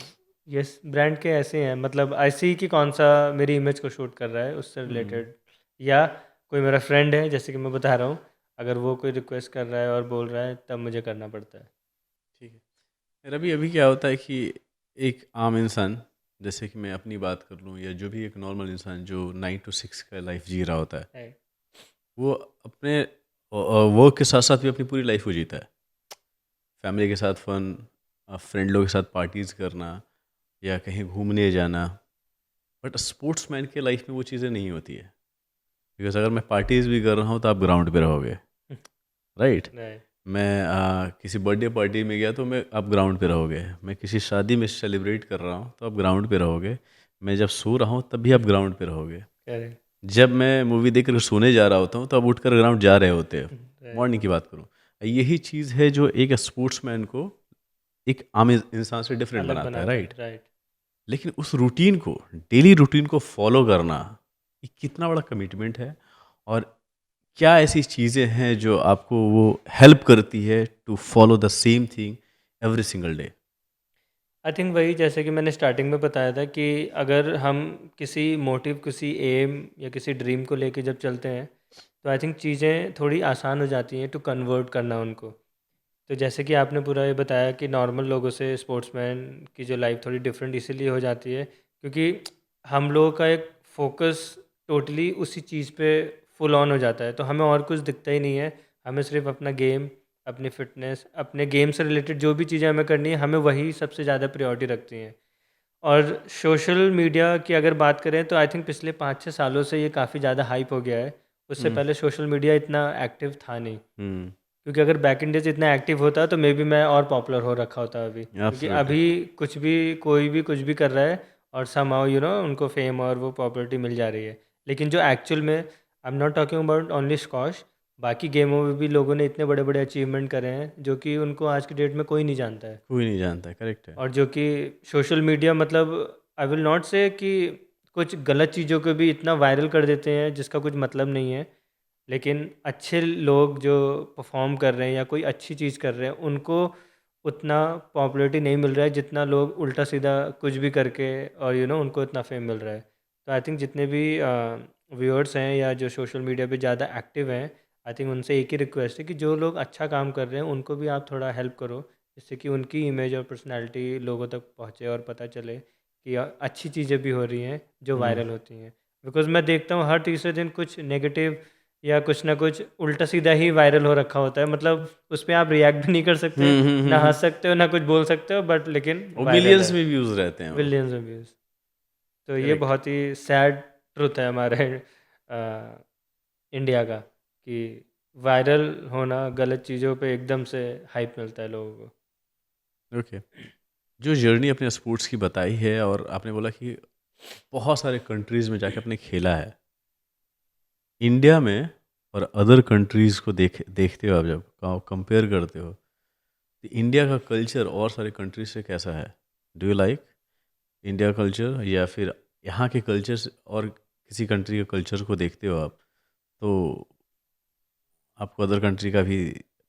B: यस, ब्रांड के ऐसे हैं, मतलब ऐसे ही कि कौन सा मेरी इमेज को शूट कर रहा है उससे
A: हुँ।
B: रिलेटेड, या कोई मेरा फ्रेंड है जैसे कि मैं बता रहा हूँ, अगर वो कोई रिक्वेस्ट कर रहा है और बोल रहा है, तब मुझे करना पड़ता है।
A: ठीक है। मेरा भी अभी क्या होता है कि एक आम इंसान, जैसे कि मैं अपनी बात कर लूँ, या जो भी एक नॉर्मल इंसान जो 9 टू 6 का लाइफ जी रहा होता है,
B: है।
A: वो अपने वर्क के साथ साथ भी अपनी पूरी लाइफ को जीता है। फैमिली के साथ फन, फ्रेंड लोगों के साथ पार्टीज़ करना, या कहीं घूमने जाना। बट स्पोर्ट्समैन के लाइफ में वो चीज़ें नहीं होती है, बिकॉज अगर मैं पार्टीज़ भी कर रहा हूँ तो आप ग्राउंड पे रहोगे, राइट?
B: नहीं।
A: मैं किसी बर्थडे पार्टी में गया तो मैं आप ग्राउंड पे रहोगे। मैं किसी शादी में सेलिब्रेट कर रहा हूँ तो आप ग्राउंड पे रहोगे। मैं जब सो रहा हूँ तब भी आप ग्राउंड पे रहोगे।
B: करेक्ट।
A: जब मैं मूवी देख कर सोने जा रहा होता हूँ तो आप उठकर ग्राउंड जा रहे होते हो।
B: राइट।
A: मॉर्निंग की बात करूँ, यही चीज़ है जो एक स्पोर्ट्समैन को एक आम इंसान से डिफरेंट
B: अलग
A: बनाता है,
B: बनाता
A: राइट?
B: है। राइट।
A: लेकिन उस रूटीन को, डेली रूटीन को फॉलो करना, ये कितना बड़ा कमिटमेंट है, और क्या ऐसी चीज़ें हैं जो आपको वो हेल्प करती है to follow the same thing every single day?
B: I think वही, जैसे कि मैंने स्टार्टिंग में बताया था कि अगर हम किसी मोटिव, किसी एम या किसी ड्रीम को लेके जब चलते हैं, तो आई थिंक चीज़ें थोड़ी आसान हो जाती हैं टू कन्वर्ट करना उनको। तो जैसे कि आपने पूरा ये बताया कि नॉर्मल लोगों से स्पोर्ट्समैन की जो लाइफ थोड़ी डिफरेंट इसीलिए हो जाती है क्योंकि हम लोगों का एक फोकस टोटली उसी चीज़ पे फुल ऑन हो जाता है, तो हमें और कुछ दिखता ही नहीं है। हमें सिर्फ अपना गेम, अपनी फिटनेस, अपने गेम से रिलेटेड जो भी चीज़ें हमें करनी है, हमें वही सबसे ज़्यादा प्रायोरिटी रखती हैं। और सोशल मीडिया की अगर बात करें तो आई थिंक पिछले 5-6 सालों से ये काफ़ी ज़्यादा हाइप हो गया है। उससे
A: हुँ,
B: पहले सोशल मीडिया इतना एक्टिव था नहीं।
A: हुँ,
B: क्योंकि अगर बैक इन डेज इतना एक्टिव होता तो मे बी मैं और पॉपुलर हो रखा होता अभी, क्योंकि
A: एब्सोल्युटली।
B: अभी कुछ भी कोई भी कुछ भी कर रहा है और समहाउ उनको फेम और वो पॉपुलैरिटी मिल जा रही है। लेकिन जो एक्चुअल में, I am not talking about only squash, बाकी गेमों में भी लोगों ने इतने बड़े बड़े अचीवमेंट करे हैं जो कि उनको आज की डेट में कोई नहीं जानता है।
A: कोई नहीं जानता है, करेक्ट है।
B: और जो कि सोशल मीडिया, मतलब आई विल नॉट से कि कुछ गलत चीज़ों को भी इतना वायरल कर देते हैं जिसका कुछ मतलब नहीं है, लेकिन अच्छे लोग जो परफॉर्म कर रहे हैं या कोई अच्छी चीज़ कर रहे हैं, उनको उतना पॉपुलैरिटी नहीं मिल रहा है जितना लोग उल्टा सीधा कुछ भी करके और उनको इतना फेम मिल रहा है। तो आई थिंक जितने भी व्यूअर्स हैं या जो सोशल मीडिया पे ज़्यादा एक्टिव हैं, आई थिंक उनसे एक ही रिक्वेस्ट है कि जो लोग अच्छा काम कर रहे हैं उनको भी आप थोड़ा हेल्प करो, जिससे कि उनकी इमेज और पर्सनैलिटी लोगों तक पहुँचे और पता चले कि अच्छी चीज़ें भी हो रही हैं जो
A: हुँ,
B: वायरल होती हैं। बिकॉज़ मैं देखता हूँ हर तीसरे दिन कुछ नेगेटिव या कुछ ना कुछ उल्टा सीधा ही वायरल हो रखा होता है, मतलब उस पे आप रिएक्ट भी नहीं कर सकते,
A: हुँ, हुँ, हुँ,
B: ना
A: हुँ।
B: हँस सकते हो, ना कुछ बोल सकते हो, बट लेकिन
A: वो
B: वायरल
A: मिलियंस
B: है,
A: में व्यूज़ रहते हैं वो।
B: बिलियंस में व्यूज़। तो ये
A: करेक्ट।
B: बहुत ही सैड ट्रुथ है हमारे इंडिया का, कि वायरल होना, गलत चीज़ों पे एकदम से हाइप मिलता है लोगों को।
A: ओके। जो जर्नी अपने स्पोर्ट्स की बताई है, और आपने बोला कि बहुत सारे कंट्रीज़ में जाके आपने खेला है। इंडिया में और अदर कंट्रीज़ को देखते हो आप, जब कंपेयर करते हो, तो इंडिया का कल्चर और सारे कंट्रीज से कैसा है? Do you like? India culture या फिर यहाँ के कल्चर्स और किसी कंट्री के कल्चर को देखते हो आप, तो आपको अदर कंट्री का भी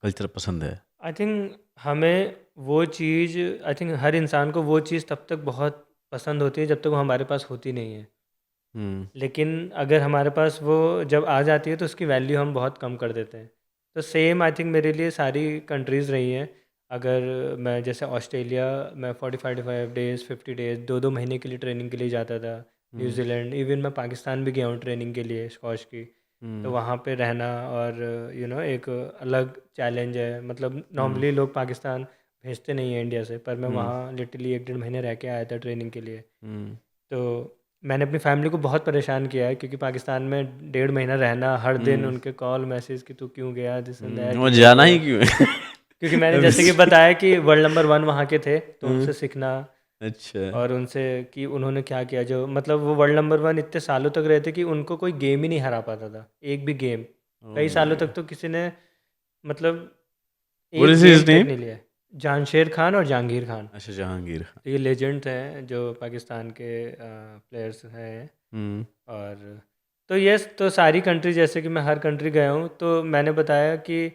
A: कल्चर पसंद है?
B: आई थिंक हमें वो चीज़, आई थिंक हर इंसान को वो चीज़ तब तक बहुत पसंद होती है जब तक वो हमारे पास होती नहीं है।
A: हुँ,
B: लेकिन अगर हमारे पास वो जब आ जाती है तो उसकी वैल्यू हम बहुत कम कर देते हैं। तो सेम आई थिंक मेरे लिए सारी कंट्रीज़ रही हैं। अगर मैं जैसे ऑस्ट्रेलिया, मैं 40-45 डेज़ 50 डेज़ 2-2 महीने के लिए ट्रेनिंग के लिए जाता था।
A: हुँ,
B: न्यूज़ीलैंड, इवन मैं पाकिस्तान भी गया हूँ ट्रेनिंग के लिए स्क्वॉश की। तो
A: हुँ,
B: वहाँ पे रहना और एक अलग चैलेंज है। मतलब
A: हुँ,
B: नॉर्मली लोग पाकिस्तान भेजते नहीं हैं इंडिया से, पर मैं
A: हुँ,
B: वहाँ लिटरली 1 डेढ़ महीने रह के आया था ट्रेनिंग के लिए।
A: हुँ।
B: तो मैंने अपनी फैमिली को बहुत परेशान किया है, क्योंकि पाकिस्तान में 1.5 महीना रहना, हर दिन
A: हुँ,
B: उनके कॉल मैसेज कि तू क्यों गया, दिस एंड दैट,
A: वो
B: ये
A: जाना
B: वो।
A: ही क्यों है?
B: क्योंकि मैंने
A: अभी
B: जैसे कि बताया कि वर्ल्ड नंबर 1 वहाँ के थे, तो
A: हुँ,
B: उनसे सीखना
A: अच्छा,
B: और उनसे कि उन्होंने क्या किया, जो मतलब वो वर्ल्ड नंबर 1 इतने सालों तक रहे थे कि उनको कोई गेम ही नहीं हरा पाता था, एक भी गेम।
A: ओह
B: कई
A: माय
B: सालों तक
A: गॉड!
B: तो किसी ने मतलब
A: व्हाट
B: एक
A: इज़
B: गेम
A: हिज़
B: तक
A: नेम?
B: नहीं लिया है। जामशेद खान और जहांगीर खान,
A: अच्छा, जहांगीर खान।
B: तो ये लेजेंड हैं जो पाकिस्तान के प्लेयर्स हैं।
A: हुँ,
B: और तो यस, तो सारी कंट्री, जैसे कि मैं हर कंट्री गया हूँ, तो मैंने बताया कि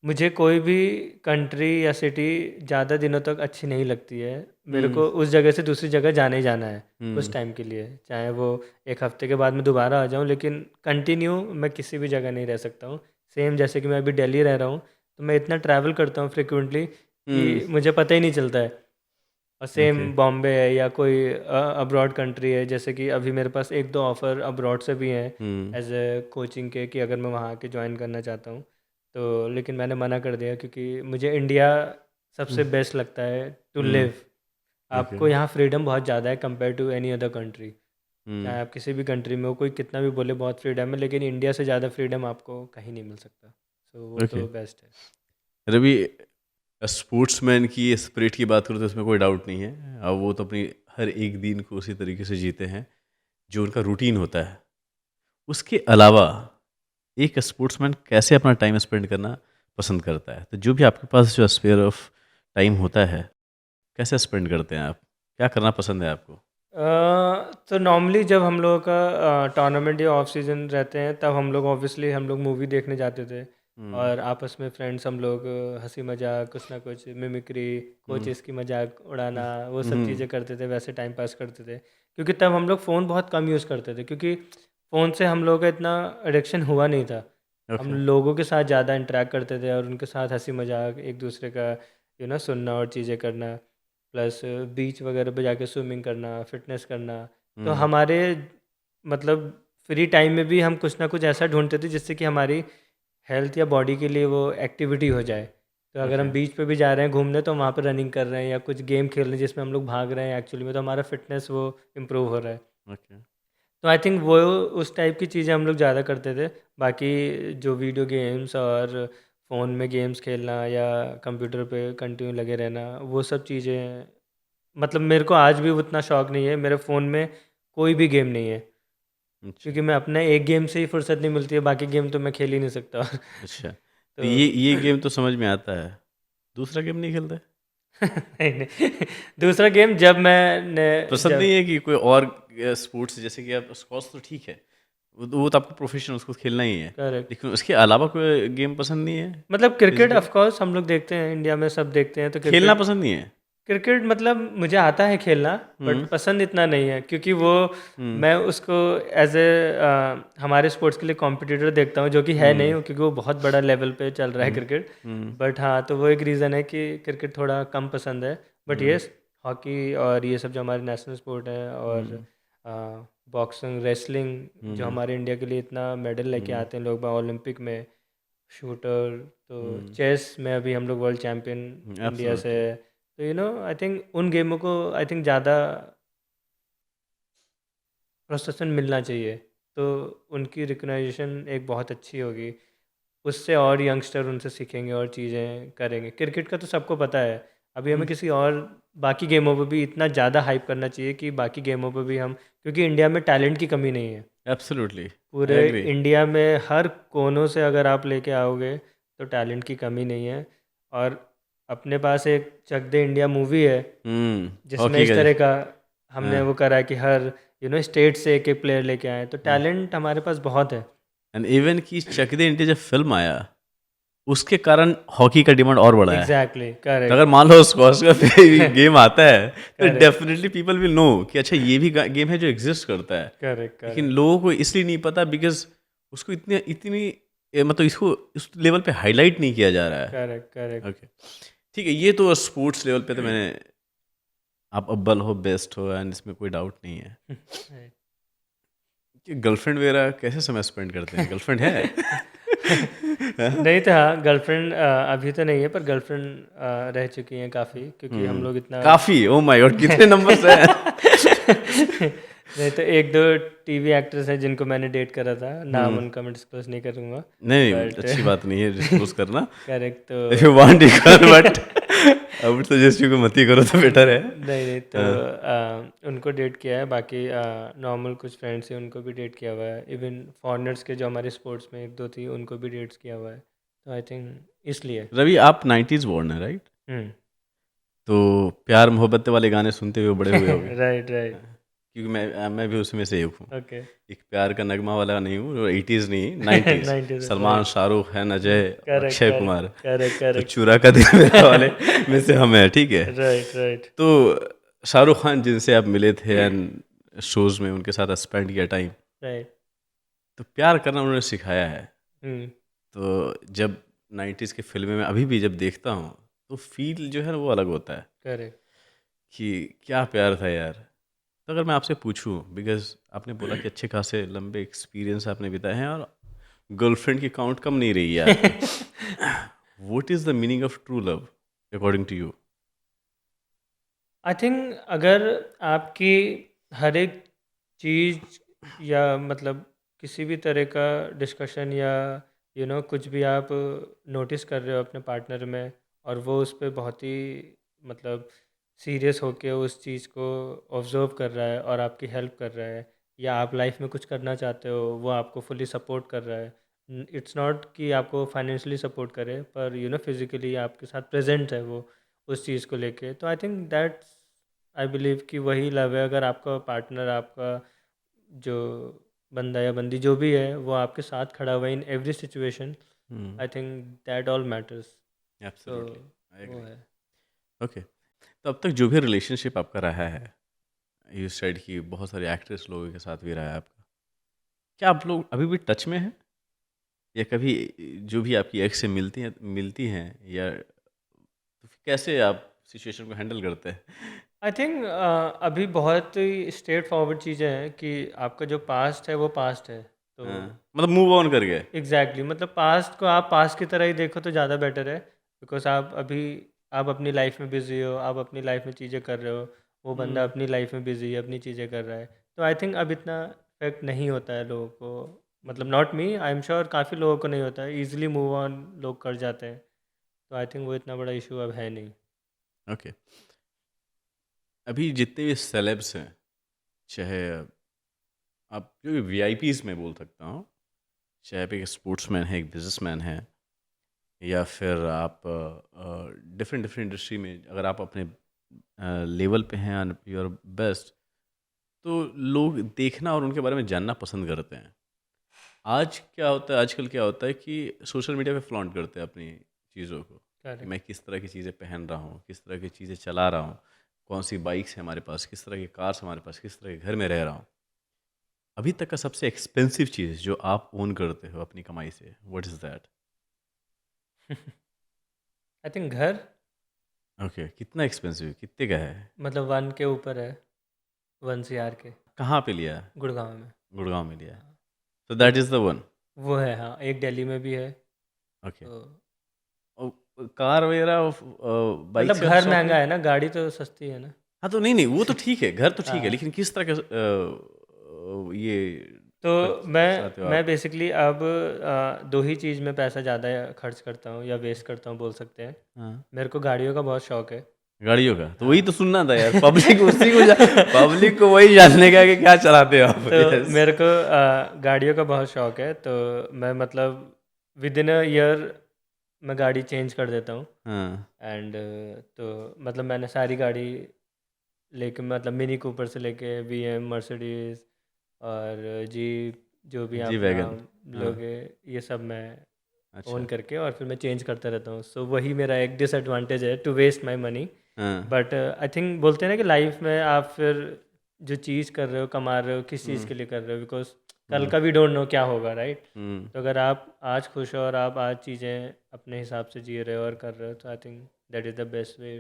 B: मुझे कोई भी कंट्री या सिटी ज़्यादा दिनों तक अच्छी नहीं लगती है। मेरे
A: हुँ,
B: को उस जगह से दूसरी जगह जाना ही जाना है कुछ
A: हुँ,
B: टाइम के लिए, चाहे वो 1 हफ्ते के बाद मैं दोबारा आ जाऊँ, लेकिन कंटिन्यू मैं किसी भी जगह नहीं रह सकता हूँ। सेम जैसे कि मैं अभी दिल्ली रह रहा हूँ, तो मैं इतना ट्रैवल करता हूँ फ्रिक्वेंटली
A: हुँ,
B: कि मुझे पता ही नहीं चलता है। और सेम
A: ओके,
B: बॉम्बे है या कोई अब्रॉड कंट्री है, जैसे कि अभी मेरे पास 1-2 ऑफ़र अब्रॉड से भी हैं
A: हुँ,
B: एज़ ए कोचिंग के, कि अगर मैं वहाँ आके ज्वाइन करना चाहता हूँ। तो लेकिन मैंने मना कर दिया, क्योंकि मुझे इंडिया
A: हुँ,
B: सबसे बेस्ट लगता है टू
A: हुँ,
B: लिव।
A: ओके,
B: आपको यहाँ फ्रीडम बहुत ज़्यादा है compare to any other country.
A: हुँ,
B: चाहे आप किसी भी कंट्री में हो, कोई कितना भी बोले बहुत फ्रीडम है, लेकिन इंडिया से ज़्यादा फ्रीडम आपको कहीं नहीं मिल सकता। सो वो
A: ओके।
B: तो बेस्ट है।
A: रवि, स्पोर्ट्समैन की स्पिरिट की बात करूँ तो इसमें कोई डाउट नहीं है। वो तो अपनी हर एक दिन को उसी तरीके से जीते हैं, जो उनका रूटीन होता है। उसके अलावा एक स्पोर्ट्समैन कैसे अपना टाइम स्पेंड करना पसंद करता है? तो जो भी आपके पास जो स्पेयर ऑफ टाइम होता है, कैसे स्पेंड करते हैं आप? क्या करना पसंद है आपको?
B: तो नॉर्मली जब हम लोगों का टूर्नामेंट या ऑफ सीजन रहते हैं, तब हम लोग ऑब्वियसली हम लोग मूवी देखने जाते थे।
A: हुँ,
B: और आपस में फ्रेंड्स हम लोग हंसी मजाक, कुछ ना कुछ मिमिक्री,
A: हुँ,
B: कोचेस की मजाक उड़ाना, वो सब
A: हुँ,
B: चीज़ें करते थे, वैसे टाइम पास करते थे। क्योंकि तब हम लोग फ़ोन बहुत कम यूज़ करते थे, क्योंकि फ़ोन से हम लोगों का इतना एडिक्शन हुआ नहीं था। हम
A: ओके,
B: लोगों के साथ ज़्यादा इंटरेक्ट करते थे और उनके साथ हंसी मजाक, एक दूसरे का सुनना और चीज़ें करना, प्लस बीच वगैरह पे जाके स्विमिंग करना, फिटनेस करना। तो
A: हुँ,
B: हमारे मतलब फ्री टाइम में भी हम कुछ ना कुछ ऐसा ढूंढते थे जिससे कि हमारी हेल्थ या बॉडी के लिए वो एक्टिविटी हो जाए। तो अगर
A: ओके,
B: हम बीच पे भी जा रहे हैं घूमने, तो वहाँ पर रनिंग कर रहे हैं या कुछ गेम खेल रहे हैं जिसमें हम लोग भाग रहे हैं एक्चुअली में, तो हमारा फिटनेस वो इम्प्रूव हो रहा है।
A: ओके,
B: तो आई थिंक वो उस टाइप की चीज़ें हम लोग ज़्यादा करते थे। बाकी जो वीडियो गेम्स और फ़ोन में गेम्स खेलना या कंप्यूटर पे कंटिन्यू लगे रहना, वो सब चीज़ें मतलब मेरे को आज भी उतना शौक नहीं है। मेरे फ़ोन में कोई भी गेम नहीं है,
A: अच्छा,
B: क्योंकि मैं अपने एक गेम से ही फुर्सत नहीं मिलती है, बाकी गेम तो मैं खेल ही नहीं सकता।
A: अच्छा। तो
B: तो
A: ये गेम तो समझ में आता है। दूसरा गेम नहीं खेलते?
B: नहीं, नहीं। दूसरा गेम जब मैंने
A: पसंद
B: जब
A: नहीं है कि कोई और स्पोर्ट्स, जैसे कि आप स्क्वॉश तो ठीक है, वो तो आपका प्रोफेशन, उसको खेलना ही है।
B: करेक्ट,
A: लेकिन उसके अलावा कोई गेम पसंद नहीं है
B: मतलब क्रिकेट
A: फिज़िकल?
B: ऑफ कोर्स हम लोग देखते हैं, इंडिया में सब देखते हैं, तो
A: खेलना
B: क्रिकेट।
A: पसंद नहीं है?
B: क्रिकेट मतलब मुझे आता है खेलना, बट
A: हुँ,
B: पसंद इतना नहीं है, क्योंकि वो
A: हुँ,
B: मैं उसको एज़ हमारे स्पोर्ट्स के लिए कॉम्पिटिटर देखता हूँ, जो कि है नहीं,
A: हुँ,
B: क्योंकि वो बहुत बड़ा लेवल पे चल रहा है
A: हुँ,
B: क्रिकेट।
A: हुँ,
B: बट हाँ, तो वो एक रीज़न है कि क्रिकेट थोड़ा कम पसंद है। बट
A: हुँ,
B: येस, हॉकी और ये सब जो हमारे नेशनल स्पोर्ट है, और
A: हुँ,
B: बॉक्सिंग, रेसलिंग, जो
A: हुँ,
B: हमारे इंडिया के लिए इतना मेडल लेके
A: हुँ,
B: आते हैं लोग ओलंपिक में, शूटर, तो
A: हुँ,
B: चेस में अभी हम लोग वर्ल्ड चैम्पियन इंडिया से
A: एब्सोल्युटली।
B: है। तो आई थिंक उन गेमों को आई थिंक ज़्यादा प्रोत्साहन मिलना चाहिए, तो उनकी रिकग्नाइजेशन एक बहुत अच्छी होगी। उससे और यंगस्टर उनसे सीखेंगे और चीज़ें करेंगे। क्रिकेट का तो सबको पता है। अभी हमें
A: हुँ,
B: किसी और बाकी गेमों पे भी इतना ज़्यादा हाइप करना चाहिए कि बाकी गेमों पे भी हम, क्योंकि इंडिया में टैलेंट की कमी नहीं है।
A: एब्सोल्युटली,
B: पूरे
A: आई एग्री।
B: इंडिया में हर कोनों से अगर आप लेके आओगे, तो टैलेंट की कमी नहीं है। और अपने पास एक चक दे इंडिया मूवी है,
A: हुँ,
B: जिसमें
A: हॉकी
B: इस
A: का
B: तरह का हमने वो करा कि हर स्टेट से एक एक प्लेयर लेके आए, तो टैलेंट हमारे पास बहुत है।
A: एंड इवन कि चक दे इंडिया जब फिल्म आया उसके कारण हॉकी का डिमांड और बढ़ा है।
B: एग्जैक्टली,
A: तो
B: करेक्ट
A: अगर मान लो स्क्वॉश का गेम आता है तो
B: Correct.
A: Definitely people will know कि अच्छा ये भी गेम है जो एग्जिस्ट करता है।
B: करेक्ट
A: लेकिन
B: करेक्ट
A: लोगों को इसलिए नहीं पता बिकॉज उसको इतनी इतनी मतलब इसको इस लेवल पे हाईलाइट नहीं किया जा रहा है।
B: करेक्ट करेक्ट
A: ओके ठीक है, ये तो स्पोर्ट्स लेवल पे तो मैंने आप अव्वल हो बेस्ट हो एंड इसमें कोई डाउट नहीं है कि गर्लफ्रेंड वगैरह कैसे समय स्पेंड करते हैं, गर्लफ्रेंड है?
B: नहीं तो हाँ, गर्लफ्रेंड अभी तो नहीं है, पर गर्लफ्रेंड रह चुकी हैं काफ़ी, क्योंकि हम लोग इतना
A: काफी, ओ माय गॉड कितने नंबर्स हैं?
B: नहीं तो एक दो टीवी एक्टर्स हैं जिनको मैंने डेट करा था, नाम उनका मैं डिस्क्लोज नहीं करूँगा।
A: नहीं
B: बट
A: अच्छी बात नहीं है डिस्क्लोज करना।
B: Correct,
A: if you want you can but I would suggest you को मत ही करो तो बेटर है।
B: नहीं तो उनको डेट किया है। बाकी नॉर्मल कुछ फ्रेंड्स हैं उनको भी डेट किया हुआ है। इवन फॉरेनर्स के जो हमारे स्पोर्ट्स में एक दो थी उनको भी डेट्स किया हुआ है। तो आई थिंक इसलिए
A: रवि आप 90s बोर्न है राइट?
B: हम्म
A: तो प्यार मोहब्बत वाले गाने सुनते हुए बड़े हुए होगे।
B: राइट राइट
A: क्योंकि मैं भी उसमें से एक हूँ।
B: ओके
A: एक प्यार का नगमा वाला नहीं हूँ, 80s नहीं 90s।
B: 90s
A: सलमान, शाहरुख है, Ajay,
B: correct
A: Akshay
B: correct
A: Kumar.
B: Correct
A: तो
B: करेक्ट
A: चूरा का दिल मेरा वाले में से हम हैं, ठीक है।
B: राइट राइट
A: तो शाहरुख खान जिनसे आप मिले थे एंड शोज में उनके साथ स्पेंड किया टाइम,
B: राइट
A: तो प्यार करना उन्होंने सिखाया है।
B: हम्म
A: तो जब 90s की फिल्में में अभी भी जब देखता हूँ तो फील जो है ना वो अलग होता है
B: करेक्ट
A: कि क्या प्यार था यार। तो अगर मैं आपसे पूछूं, बिकॉज आपने बोला कि अच्छे खासे लंबे एक्सपीरियंस आपने बिताए हैं और गर्लफ्रेंड की काउंट कम नहीं रही है आपकी, what is the meaning of true love according to you?
B: I think अगर आपकी हर एक चीज़ या मतलब किसी भी तरह का डिस्कशन या कुछ भी आप नोटिस कर रहे हो अपने पार्टनर में, और वो उस पर बहुत ही मतलब सीरियस होके उस चीज़ को ऑब्जर्व कर रहा है और आपकी हेल्प कर रहा है, या आप लाइफ में कुछ करना चाहते हो वो आपको फुली सपोर्ट कर रहा है। इट्स नॉट कि आपको फाइनेंशियली सपोर्ट करे, पर फिज़िकली आपके साथ प्रेजेंट है वो उस चीज़ को लेके, तो I think that's, I believe कि वही लव है। अगर आपका पार्टनर, आपका जो बंदा या बंदी जो भी है, वो आपके साथ खड़ा हुआ in every situation, I think that all matters. तो
A: एब्सोल्युटली, आई
B: वो
A: एग्री।
B: है।
A: ओके, तो अब तक जो भी रिलेशनशिप आपका रहा है, यू सेड कि बहुत सारे एक्ट्रेस लोगों के साथ भी रहा है आपका, क्या आप लोग अभी भी टच में हैं या कभी जो भी आपकी एक्स से मिलती हैं या तो फिर कैसे आप सिचुएशन को हैंडल करते हैं?
B: आई थिंक अभी बहुत स्ट्रेट फॉरवर्ड चीज़ें हैं कि आपका जो पास्ट है वो पास्ट है। तो
A: हाँ, मतलब मूव ऑन कर गए।
B: एग्जैक्टली मतलब पास्ट को आप पास्ट की तरह ही देखो तो ज़्यादा बेटर है। बिकॉज आप अपनी लाइफ में बिज़ी हो, आप अपनी लाइफ में चीज़ें कर रहे हो, वो बंदा
A: हम्म,
B: अपनी लाइफ में बिज़ी है, अपनी चीज़ें कर रहा है। तो आई थिंक अब इतना इफेक्ट नहीं होता है लोगों को, मतलब not me, I am sure काफ़ी लोगों को नहीं होता है, ईजिली मूव ऑन लोग कर जाते हैं। तो आई थिंक वो इतना बड़ा इशू अब है नहीं।
A: ओके। अभी जितने भी सेलेब्स हैं, चाहे आप जो भी वीआईपीज में बोल सकता हूँ, चाहे आप एक स्पोर्ट्समैन है, एक बिजनेसमैन है, या फिर आप डिफरेंट डिफरेंट इंडस्ट्री में अगर आप अपने लेवल पे हैं एंड यू आर बेस्ट, तो लोग देखना और उनके बारे में जानना पसंद करते हैं। आज क्या होता है, आजकल क्या होता है कि सोशल मीडिया पे फ्लॉन्ट करते हैं अपनी चीज़ों को कि
B: करेक्ट
A: मैं किस तरह की चीज़ें पहन रहा हूँ, किस तरह की चीज़ें चला रहा हूँ, कौन सी बाइक्स है हमारे पास, किस तरह की कार्स हमारे पास, किस तरह के घर में रह रहा हूँ। अभी तक का सबसे एक्सपेंसिव चीज़ जो आप ओन करते हो अपनी कमाई से, what is that?
B: I think घर,
A: ओके, कितना एक्सपेंसिव, कितने का है?
B: मतलब 1 के ऊपर है, 1 CR के।
A: कहाँ पे लिया?
B: गुड़गांव में।
A: गुड़गांव में लिया? तो
B: एक
A: दैट इज़ द वन।
B: वो है, हाँ, एक दिल्ली में भी है।
A: ओके।
B: तो
A: कार वगैरह बाइक
B: मतलब
A: का
B: घर
A: शौक नहीं?
B: महंगा है ना, गाड़ी तो सस्ती है ना।
A: हाँ तो नहीं नहीं वो तो ठीक है, घर तो ठीक है,
B: हाँ,
A: लेकिन किस तरह का ये
B: तो
A: खर्च चलाते हो
B: मैं
A: आप?
B: बेसिकली अब दो ही चीज़ में पैसा ज़्यादा खर्च करता हूँ या वेस्ट करता हूँ बोल सकते हैं।
A: हाँ,
B: मेरे को गाड़ियों का बहुत शौक है।
A: गाड़ियों का तो वही
B: हाँ।
A: तो सुनना था यार, पब्लिक को वही जानने का है कि क्या चलाते हो आप।
B: तो
A: यस।
B: मेरे को गाड़ियों का बहुत शौक है, तो मैं मतलब विद इन अ ईयर मैं गाड़ी चेंज कर देता हूँ।
A: हाँ
B: एंड तो मतलब मैंने सारी गाड़ी लेके मतलब मिनी कूपर से लेके BM, मर्सिडीज और जीप, जो भी
A: जी
B: आप
A: वैगन।
B: नाम
A: हाँ।
B: लोगे, ये सब मैं ओन
A: अच्छा।
B: करके और फिर मैं चेंज करता रहता हूँ। सो वही मेरा एक डिसएडवांटेज है, टू वेस्ट माई मनी।
A: हाँ।
B: बट आई थिंक बोलते हैं ना कि लाइफ में आप फिर जो चीज़ कर रहे हो, कमा रहे हो, किस चीज़
A: हम्म।
B: के लिए कर रहे हो, बिकॉज कल
A: हम्म।
B: का भी डोंट नो क्या होगा, राइट?
A: हम्म।
B: तो अगर आप आज खुश हो और आप आज चीज़ें अपने हिसाब से जी रहे हो और कर रहे हो, तो I think that is the best way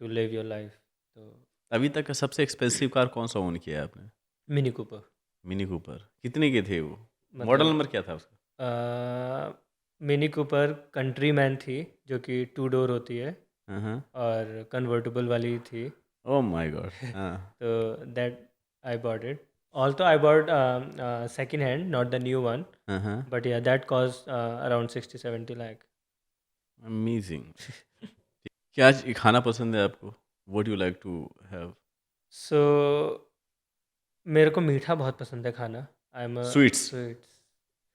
B: to live your life. तो
A: अभी तक का सबसे एक्सपेंसिव कार कौन सा ओन किया है आपने?
B: Mini Cooper.
A: मिनी कूपर कितने के थे वो? मॉडल
B: मतलब
A: नंबर क्या था उसका?
B: मिनी कूपर कंट्री मैन थी, जो कि 2 डोर होती है
A: हाँ हाँ।
B: और कन्वर्टेबल वाली थी।
A: Oh my God. हाँ।
B: So that I bought it. Also, I bought second hand, not the new one.
A: हाँ हाँ।
B: But yeah, that cost around 60-70 lakh.
A: Amazing. क्या खाना पसंद है आपको? What you like to have?
B: So मेरे को मीठा बहुत पसंद है खाना। I am a
A: sweets.
B: Sweets.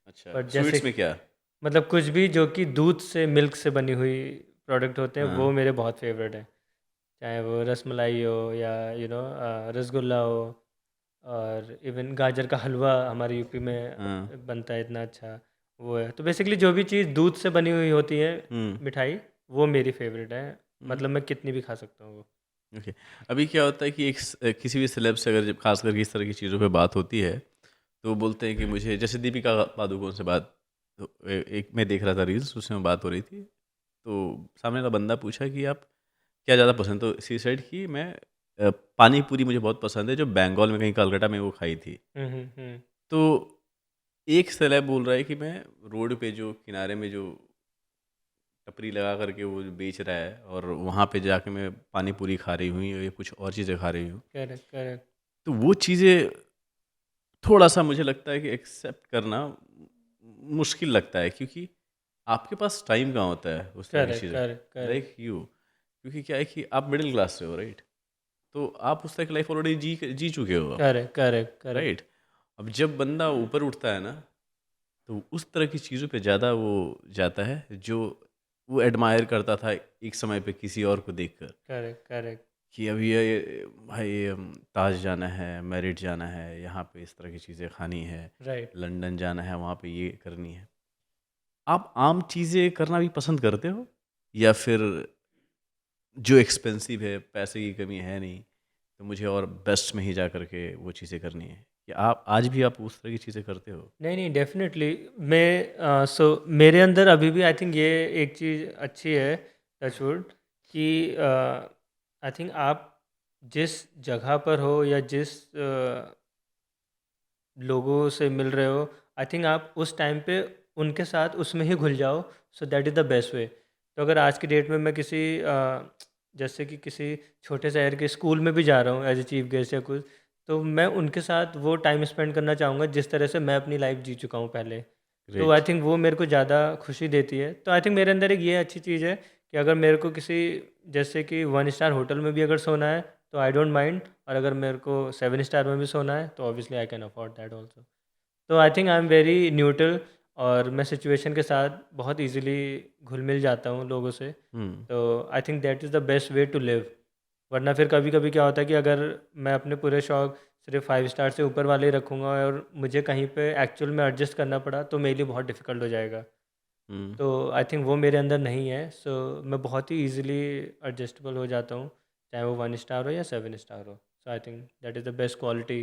A: अच्छा,
B: बट जैसे
A: स्वीट्स में क्या?
B: मतलब कुछ भी जो कि दूध से, मिल्क से बनी हुई प्रोडक्ट होते हैं, वो
A: हाँ।
B: मेरे बहुत फेवरेट हैं। चाहे वो रसमलाई हो या रसगुल्ला हो, और इवन गाजर का हलवा हमारे यूपी में
A: हाँ।
B: बनता है इतना अच्छा, वो है। तो बेसिकली जो भी चीज़ दूध से बनी हुई होती है,
A: हम्म।
B: मिठाई, वो मेरी फेवरेट है।
A: हम्म।
B: मतलब मैं कितनी भी खा सकता हूँ वो।
A: ओके। अभी क्या होता है कि किसी भी सेलेब से अगर जब खास करके इस तरह की चीज़ों पे बात होती है, तो बोलते हैं कि मुझे, जैसे दीपिका पादुकोण से बात, तो एक मैं देख रहा था रील्स, उसमें बात हो रही थी, तो सामने वाला बंदा पूछा कि आप क्या ज़्यादा पसंद, तो सी साइड कि मैं पानी पूरी मुझे बहुत पसंद है, जो बंगाल में कहीं कलकत्ता में वो खाई थी।
B: हम्म।
A: तो एक सेलेब बोल रहा है कि मैं रोड पे जो किनारे में जो टपरी लगा करके वो जो बेच रहा है, और वहाँ पे जाके मैं पानी पूरी खा रही हूँ या कुछ और चीज़ें खा रही हूँ,
B: करेक्ट करेक्ट
A: तो वो चीज़ें थोड़ा-सा मुझे लगता है कि एक्सेप्ट करना मुश्किल लगता है, क्योंकि आपके पास टाइम कहाँ होता है उस तरह की
B: करेक्ट
A: चीज़ें,
B: करेक्ट करेक्ट
A: लाइक यू, क्योंकि क्या है कि आप मिडिल क्लास से हो, राइट? तो आप उस तरह की लाइफ ऑलरेडी जी जी चुके हो आप,
B: करेक्ट करेक्ट करेक्ट।
A: राइट? अब जब बंदा ऊपर उठता है ना, तो उस तरह की चीज़ों पे ज़्यादा वो जाता है, जो वो एडमायर करता था एक समय पे किसी और को देखकर,
B: करेक्ट करेक्ट।
A: कि अभी ये भाई ताज जाना है, मेरिट जाना है, यहाँ पे इस तरह की चीज़ें खानी है,
B: राइट।
A: लंदन जाना है, वहाँ पे ये करनी है। आप आम चीज़ें करना भी पसंद करते हो, या फिर जो एक्सपेंसिव है, पैसे की कमी है नहीं, तो मुझे और बेस्ट में ही जा करके वो चीज़ें करनी है, या आप आज भी आप उस तरह की चीज़ें करते हो?
B: नहीं नहीं, डेफिनेटली। सो मेरे अंदर अभी भी आई थिंक ये एक चीज़ अच्छी है, टचवुड, कि आई थिंक आप जिस जगह पर हो या जिस लोगों से मिल रहे हो, आई थिंक आप उस टाइम पे उनके साथ उसमें ही घुल जाओ। सो दैट इज़ द बेस्ट वे। तो अगर आज की डेट में मैं किसी जैसे कि किसी छोटे शहर के स्कूल में भी जा रहा हूँ एज ए चीफ गेस्ट या कुछ, तो मैं उनके साथ वो टाइम स्पेंड करना चाहूँगा जिस तरह से मैं अपनी लाइफ जी चुका हूँ पहले। तो आई
A: ग्रेट।
B: थिंक वो मेरे को ज़्यादा खुशी देती है। तो आई थिंक मेरे अंदर एक ये अच्छी चीज़ है कि अगर मेरे को किसी जैसे कि 1 स्टार होटल में भी अगर सोना है, तो आई डोंट माइंड। और अगर मेरे को 7 स्टार में भी सोना है, तो obviously I can afford that also. तो I think I am very neutral, और मैं सिचुएशन के साथ बहुत इजीली घुल मिल जाता हूँ लोगों से।
A: हम्म।
B: तो I think that is the best way to live. वरना फिर कभी कभी क्या होता है कि अगर मैं अपने पूरे शौक सिर्फ 5 स्टार से ऊपर वाले ही रखूँगा और मुझे कहीं पे एक्चुअल में एडजस्ट करना पड़ा, तो मेरे लिए बहुत डिफ़िकल्ट हो जाएगा।
A: हम्म।
B: तो आई थिंक वो मेरे अंदर नहीं है। सो मैं बहुत ही ईजिली एडजस्टेबल हो जाता हूँ, चाहे वो 1 स्टार हो या 7 स्टार हो। So I think that is the best quality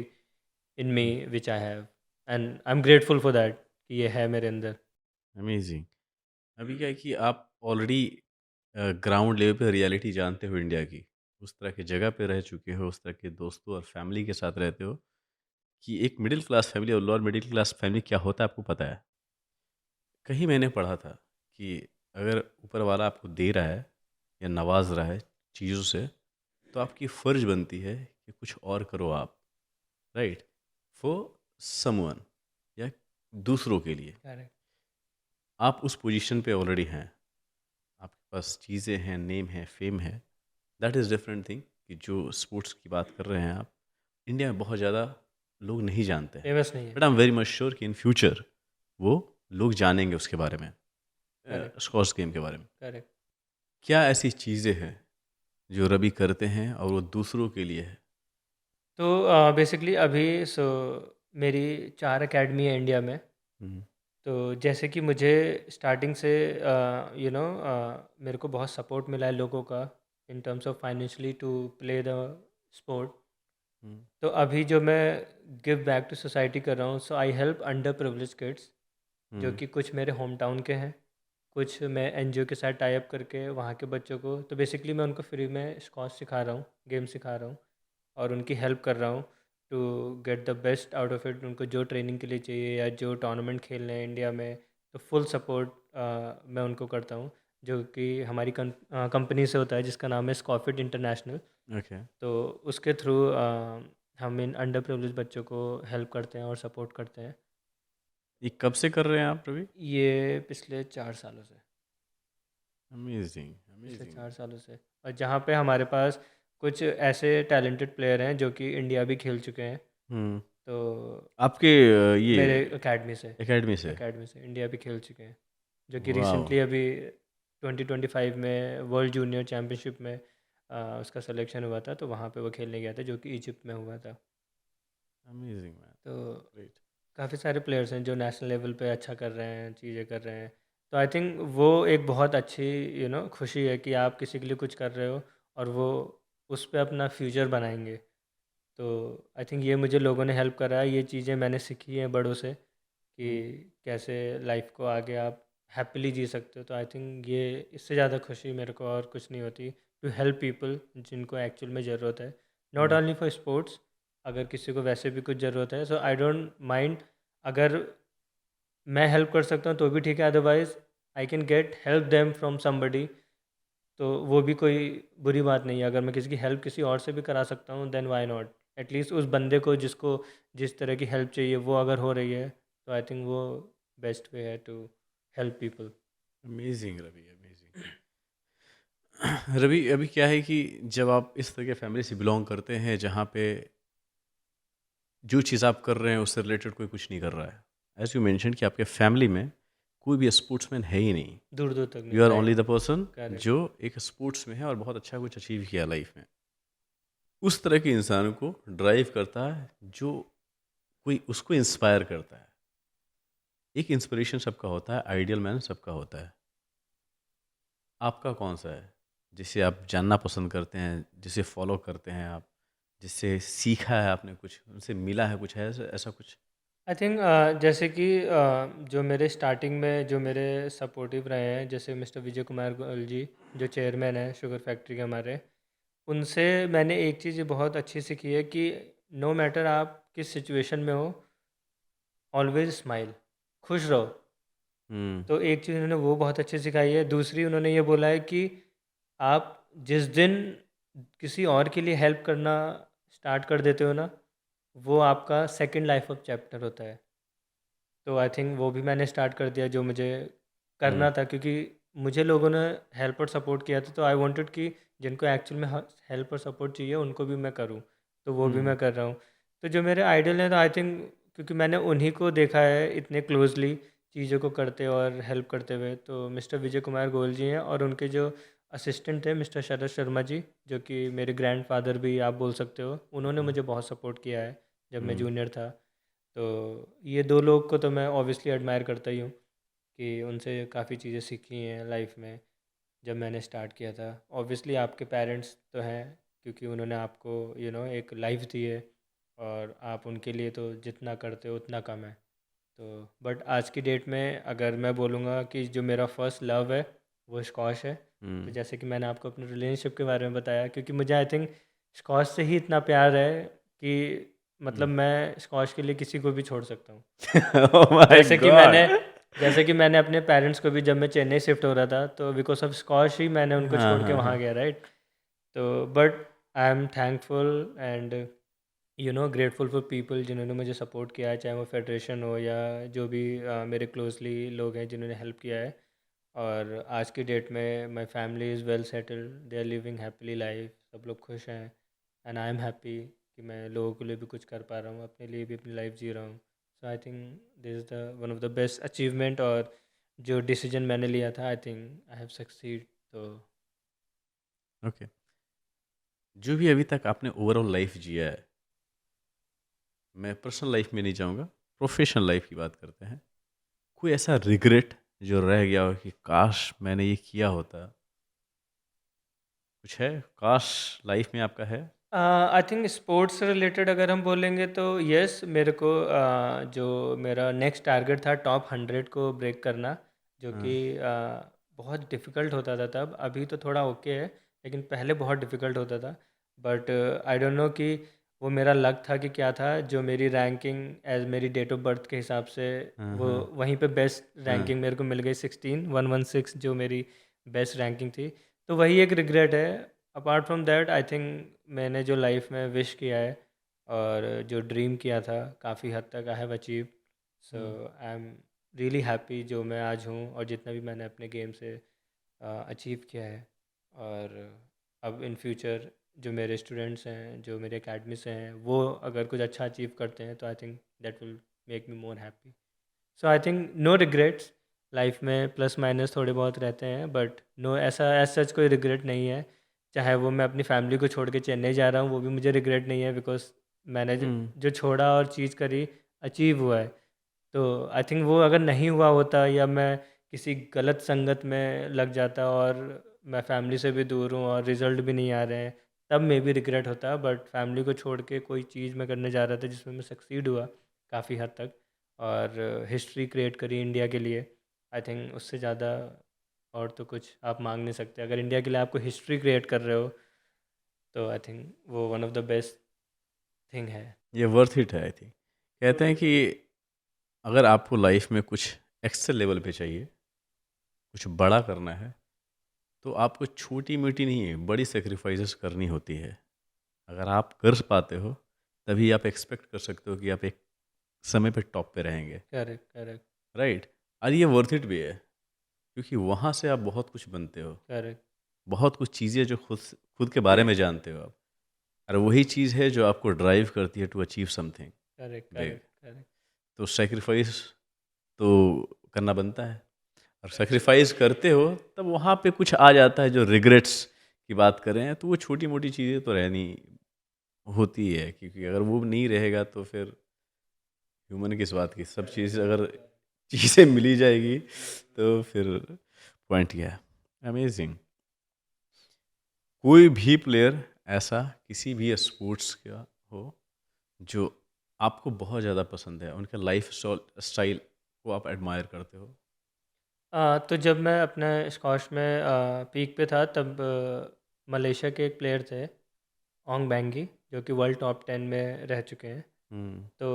B: in me which I have, and I am grateful for that कि ये है मेरे अंदर।
A: अमेजिंग। अभी क्या है कि आप ऑलरेडी ग्राउंड लेवल पे रियलिटी जानते हो इंडिया की, उस तरह की जगह पे रह चुके हो, उस तरह के दोस्तों और फैमिली के साथ रहते हो, कि एक मिडिल क्लास फैमिली और लोअर मिडिल क्लास फैमिली क्या होता है आपको पता है। कहीं मैंने पढ़ा था कि अगर ऊपर वाला आपको दे रहा है या नवाज रहा है चीज़ों से, तो आपकी फ़र्ज बनती है कि कुछ और करो आप, राइट, फॉर समवन, या दूसरों के लिए।
B: करेक्ट
A: आप उस पोजीशन पे ऑलरेडी हैं, आपके पास चीज़ें हैं, नेम है, फेम है, दैट इज़ डिफरेंट थिंग। कि जो स्पोर्ट्स की बात कर रहे हैं आप, इंडिया में बहुत ज़्यादा लोग नहीं जानते हैं,
B: फेमस नहीं है।
A: But I am very much sure कि इन फ्यूचर वो लोग जानेंगे उसके बारे में,
B: करेक्ट
A: स्कॉश गेम के बारे में।
B: करेक्ट।
A: क्या ऐसी चीज़ें हैं जो रवि करते हैं और वो दूसरों के लिए है?
B: तो बेसिकली अभी मेरी 4 एकेडमी है इंडिया में।
A: हुँ,
B: तो जैसे कि मुझे स्टार्टिंग से मेरे को बहुत सपोर्ट मिला है लोगों का in terms of financially to play the sport.
A: हुँ,
B: तो अभी जो मैं गिव बैक टू सोसाइटी कर रहा हूँ, so I help under privilege kids, जो
A: हुँ,
B: कि कुछ मेरे होम टाउन के हैं, कुछ मैं एनजीओ के साथ टाई अप करके वहाँ के बच्चों को, तो बेसिकली मैं उनको फ्री में स्कॉश सिखा रहा हूँ, गेम सिखा रहा हूँ और उनकी हेल्प कर रहा हूँ to get the best out of it. उनको जो ट्रेनिंग के लिए चाहिए या जो टूर्नामेंट खेलने हैं इंडिया में, तो फुल सपोर्ट मैं उनको करता हूँ, जो कि हमारी कंपनी से होता है जिसका नाम है स्कॉफिट इंटरनेशनल।
A: ओके।
B: तो उसके थ्रू हम इन अंडर प्रिविलेज बच्चों को हेल्प करते हैं और सपोर्ट करते हैं।
A: ये कब से कर रहे हैं आप रवि?
B: ये पिछले 4 सालों से,
A: अमेज़िंग,
B: पिछले
A: अमेज़िंग।
B: 4 सालों से। और जहाँ पे हमारे पास कुछ ऐसे टैलेंटेड प्लेयर हैं जो कि इंडिया भी खेल चुके हैं।
A: हुँ,
B: तो
A: आपके
B: मेरे
A: ये
B: एकेडमी से,
A: एकेडमी से?
B: इंडिया भी खेल चुके हैं, जो कि
A: वॉव!
B: रिसेंटली अभी 2025 में वर्ल्ड जूनियर चैम्पियनशिप में उसका सिलेक्शन हुआ था, तो वहाँ पे वो खेलने गया था, जो कि इजिप्ट में हुआ था।
A: अमेज़िंग मैन,
B: तो
A: ग्रेट।
B: काफ़ी सारे प्लेयर्स हैं जो नेशनल लेवल पे अच्छा कर रहे हैं, चीज़ें कर रहे हैं। तो आई थिंक वो एक बहुत अच्छी खुशी है कि आप किसी के लिए कुछ कर रहे हो और वो उस पे अपना फ्यूचर बनाएंगे। तो आई थिंक ये मुझे लोगों ने हेल्प करा है, ये चीज़ें मैंने सीखी हैं बड़ों से कि
A: हुँ,
B: कैसे लाइफ को आगे आप हैप्पीली जी सकते हो। तो आई थिंक ये इससे ज़्यादा खुशी मेरे को और कुछ नहीं होती, टू हेल्प पीपल जिनको एक्चुअल में ज़रूरत है, not
A: hmm,
B: only for sports. अगर किसी को वैसे भी कुछ ज़रूरत है, सो आई डोंट माइंड, अगर मैं हेल्प कर सकता हूँ तो भी ठीक है, otherwise I can get help them from somebody, तो वो भी कोई बुरी बात नहीं है। अगर मैं किसी की हेल्प किसी और से भी करा सकता हूँ, देन व्हाई नॉट। एटलीस्ट उस बंदे को जिसको जिस तरह की हेल्प चाहिए वो अगर हो रही है, तो आई थिंक वो बेस्ट वे है to help people.
A: Amazing Ravi, amazing. Ravi, अभी क्या है कि जब आप इस तरह के फैमिली से बिलॉन्ग करते हैं जहाँ पे जो चीज़ आप कर रहे हैं उससे रिलेटेड कोई कुछ नहीं कर रहा है। एज़ यू मेंशन कि आपके फैमिली में कोई भी स्पोर्ट्समैन है ही नहीं।
B: दूर दूर तक नहीं,
A: you are
B: right.
A: Only the person
B: correct.
A: जो एक स्पोर्ट्स में है और बहुत अच्छा कुछ अचीव किया लाइफ में। उस तरह के इंसान को ड्राइव करता है जो कोई उसको इंस्पायर करता है। एक इंस्पिरेशन सबका होता है, आइडियल मैन सबका होता है। आपका कौन-सा है? जिसे आप जानना पसंद करते हैं, जिसे फ़ॉलो करते हैं आप, जिससे सीखा है आपने कुछ, उनसे मिला है कुछ, है ऐसा ऐसा कुछ?
B: आई थिंक जैसे कि जो मेरे स्टार्टिंग में जो मेरे सपोर्टिव रहे हैं, जैसे मिस्टर विजय कुमार गोयल जी, जो चेयरमैन हैं शुगर फैक्ट्री के हमारे, उनसे मैंने एक चीज़ बहुत अच्छी सीखी है कि नो मैटर आप किस सिचुएशन में हो, ऑलवेज स्माइल, खुश रहो।
A: हुँ,
B: तो एक चीज़ उन्होंने वो बहुत अच्छी सिखाई है। दूसरी उन्होंने ये बोला है कि आप जिस दिन किसी और के लिए हेल्प करना स्टार्ट कर देते हो ना, वो आपका सेकंड लाइफ ऑफ चैप्टर होता है। तो आई थिंक वो भी मैंने स्टार्ट कर दिया, जो मुझे
A: हुँ,
B: करना था, क्योंकि मुझे लोगों ने हेल्प और सपोर्ट किया था, तो आई वांटेड कि जिनको एक्चुअल में हेल्प और सपोर्ट चाहिए उनको भी मैं करूं, तो वो भी
A: हुँ,
B: मैं कर रहा हूं। तो जो मेरे आइडल हैं, तो आई थिंक क्योंकि मैंने उन्हीं को देखा है इतने क्लोजली चीज़ों को करते और हेल्प करते हुए, तो मिस्टर विजय कुमार गोयल जी हैं और उनके जो असिस्टेंट थे मिस्टर शरद शर्मा जी, जो कि मेरे ग्रैंडफादर भी आप बोल सकते हो, उन्होंने
A: हुँ,
B: मुझे बहुत सपोर्ट किया है जब मैं
A: हुँ,
B: जूनियर था। तो ये 2 लोग को तो मैं ऑब्वियसली एडमायर करता ही हूँ कि उनसे काफ़ी चीज़ें सीखी हैं लाइफ में जब मैंने स्टार्ट किया था। ऑब्वियसली आपके पेरेंट्स तो हैं, क्योंकि उन्होंने आपको एक लाइफ दी है और आप उनके लिए तो जितना करते हो उतना कम है। तो बट आज की डेट में अगर मैं बोलूँगा कि जो मेरा फर्स्ट लव है वो स्कॉश है। तो
A: हुँ।
B: जैसे कि मैंने आपको अपने रिलेशनशिप के बारे में बताया, क्योंकि मुझे आई थिंक स्कॉश से ही इतना प्यार है कि मतलब
A: हुँ।
B: मैं स्कॉश के लिए किसी को भी छोड़ सकता हूँ।
A: ओह माय
B: जैसे कि मैंने
A: गॉड!
B: जैसे कि मैंने अपने पेरेंट्स को भी, जब मैं चेन्नई शिफ्ट हो रहा था, तो बिकॉज ऑफ स्कॉश ही मैंने उनको
A: हाँ,
B: छोड़ के
A: हाँ,
B: वहाँ
A: हाँ।
B: गया, राइट। तो but I am thankful and grateful for people जिन्होंने मुझे सपोर्ट किया है, चाहे वो फेडरेशन हो या जो भी मेरे क्लोजली लोग हैं जिन्होंने हेल्प किया है। और आज की डेट में my family is well settled, they are living happily life, सब लोग खुश हैं एंड आई एम हैप्पी कि मैं लोगों के लिए भी कुछ कर पा रहा हूँ, अपने लिए भी अपनी लाइफ जी रहा हूँ। So I think this is the one of the best achievement, और जो डिसीजन मैंने लिया था I think I have succeed. तो
A: ओके। जो भी अभी तक आपने ओवरऑल लाइफ जिया है, मैं पर्सनल लाइफ में नहीं जाऊँगा, प्रोफेशनल लाइफ की बात करते हैं। कोई ऐसा रिग्रेट जो रह गया हो कि काश मैंने ये किया होता, कुछ है? काश लाइफ में आपका है?
B: आई थिंक स्पोर्ट्स से रिलेटेड अगर हम बोलेंगे तो यस, मेरे को जो मेरा नेक्स्ट टारगेट था टॉप 100 को ब्रेक करना, जो
A: हाँ।
B: कि बहुत डिफ़िकल्ट होता था तब। अभी तो थोड़ा ओके है, लेकिन पहले बहुत डिफ़िकल्ट होता था। बट आई डोंट नो कि वो मेरा लक था कि क्या था, जो मेरी रैंकिंग एज मेरी डेट ऑफ बर्थ के हिसाब से
A: हाँ,
B: वो
A: हाँ,
B: वहीं पे बेस्ट
A: हाँ।
B: रैंकिंग मेरे को मिल गई, 16116 जो मेरी बेस्ट रैंकिंग थी। तो वही एक रिग्रेट है। Apart from that I think मैंने जो लाइफ में विश किया है और जो ड्रीम किया था, काफ़ी हद तक I have achieve. So
A: hmm,
B: I am really happy जो मैं आज हूँ और जितना भी मैंने अपने गेम से अचीव किया है। और अब इन फ्यूचर जो मेरे स्टूडेंट्स हैं, जो मेरे एकेडमी से हैं, वो अगर कुछ अच्छा अचीव करते हैं तो I think that will make me more happy. So I think no regrets. Life में प्लस माइनस थोड़े बहुत रहते हैं, बट नो, ऐसा एज सच कोई रिग्रेट नहीं है। चाहे वो मैं अपनी फैमिली को छोड़ के चेन्नई जा रहा हूँ, वो भी मुझे रिग्रेट नहीं है, बिकॉज मैंने
A: हुँ,
B: जो छोड़ा और चीज़ करी, अचीव हुआ है। तो आई थिंक वो अगर नहीं हुआ होता या मैं किसी गलत संगत में लग जाता और मैं फैमिली से भी दूर हूँ और रिजल्ट भी नहीं आ रहे हैं, तब मे भी रिग्रेट होता। बट फैमिली को छोड़ के कोई चीज़ मैं करने जा रहा था जिसमें मैं सक्सीड हुआ काफ़ी हद तक, और हिस्ट्री क्रिएट करी इंडिया के लिए। आई थिंक उससे ज़्यादा और तो कुछ आप मांग नहीं सकते। अगर इंडिया के लिए आपको हिस्ट्री क्रिएट कर रहे हो तो आई थिंक वो one of the best thing है।
A: ये वर्थ इट है आई थिंक। कहते हैं कि अगर आपको लाइफ में कुछ एक्स्ट्रा लेवल पे चाहिए, कुछ बड़ा करना है, तो आपको छोटी-मोटी नहीं, बड़ी सैक्रिफाइसेस करनी होती है। अगर आप कर पाते हो, तभी आप एक्सपेक्ट कर सकते हो कि आप एक समय पे टॉप पे रहेंगे,
B: करेक्ट, करेक्ट,
A: राइट? और ये वर्थ इट भी है, क्योंकि वहाँ से आप बहुत कुछ बनते हो,
B: करेक्ट,
A: बहुत कुछ चीज़ें जो खुद के बारे में जानते हो आप, और वही चीज़ है जो आपको ड्राइव करती है to achieve something
B: correct,
A: big.
B: Correct, correct,
A: तो सैक्रिफाइस तो करना बनता है, और सैक्रिफाइस करते हो तब वहाँ पे कुछ आ जाता है। जो रिग्रेट्स की बात करें तो वो छोटी मोटी चीज़ें तो रहनी होती है, क्योंकि अगर वो नहीं रहेगा तो फिर ह्यूमन किस बात की, सब चीज़ अगर चीज़ें मिली जाएगी तो फिर पॉइंट क्या है। अमेजिंग। कोई भी प्लेयर ऐसा किसी भी स्पोर्ट्स का हो जो आपको बहुत ज़्यादा पसंद है, उनका लाइफ स्टाइल को आप एडमायर करते हो?
B: तो जब मैं अपने स्कॉश में पीक पे था, तब मलेशिया के एक प्लेयर थे, ओंग बैंगी, जो कि वर्ल्ड टॉप 10 में रह चुके हैं।
A: हुँ,
B: तो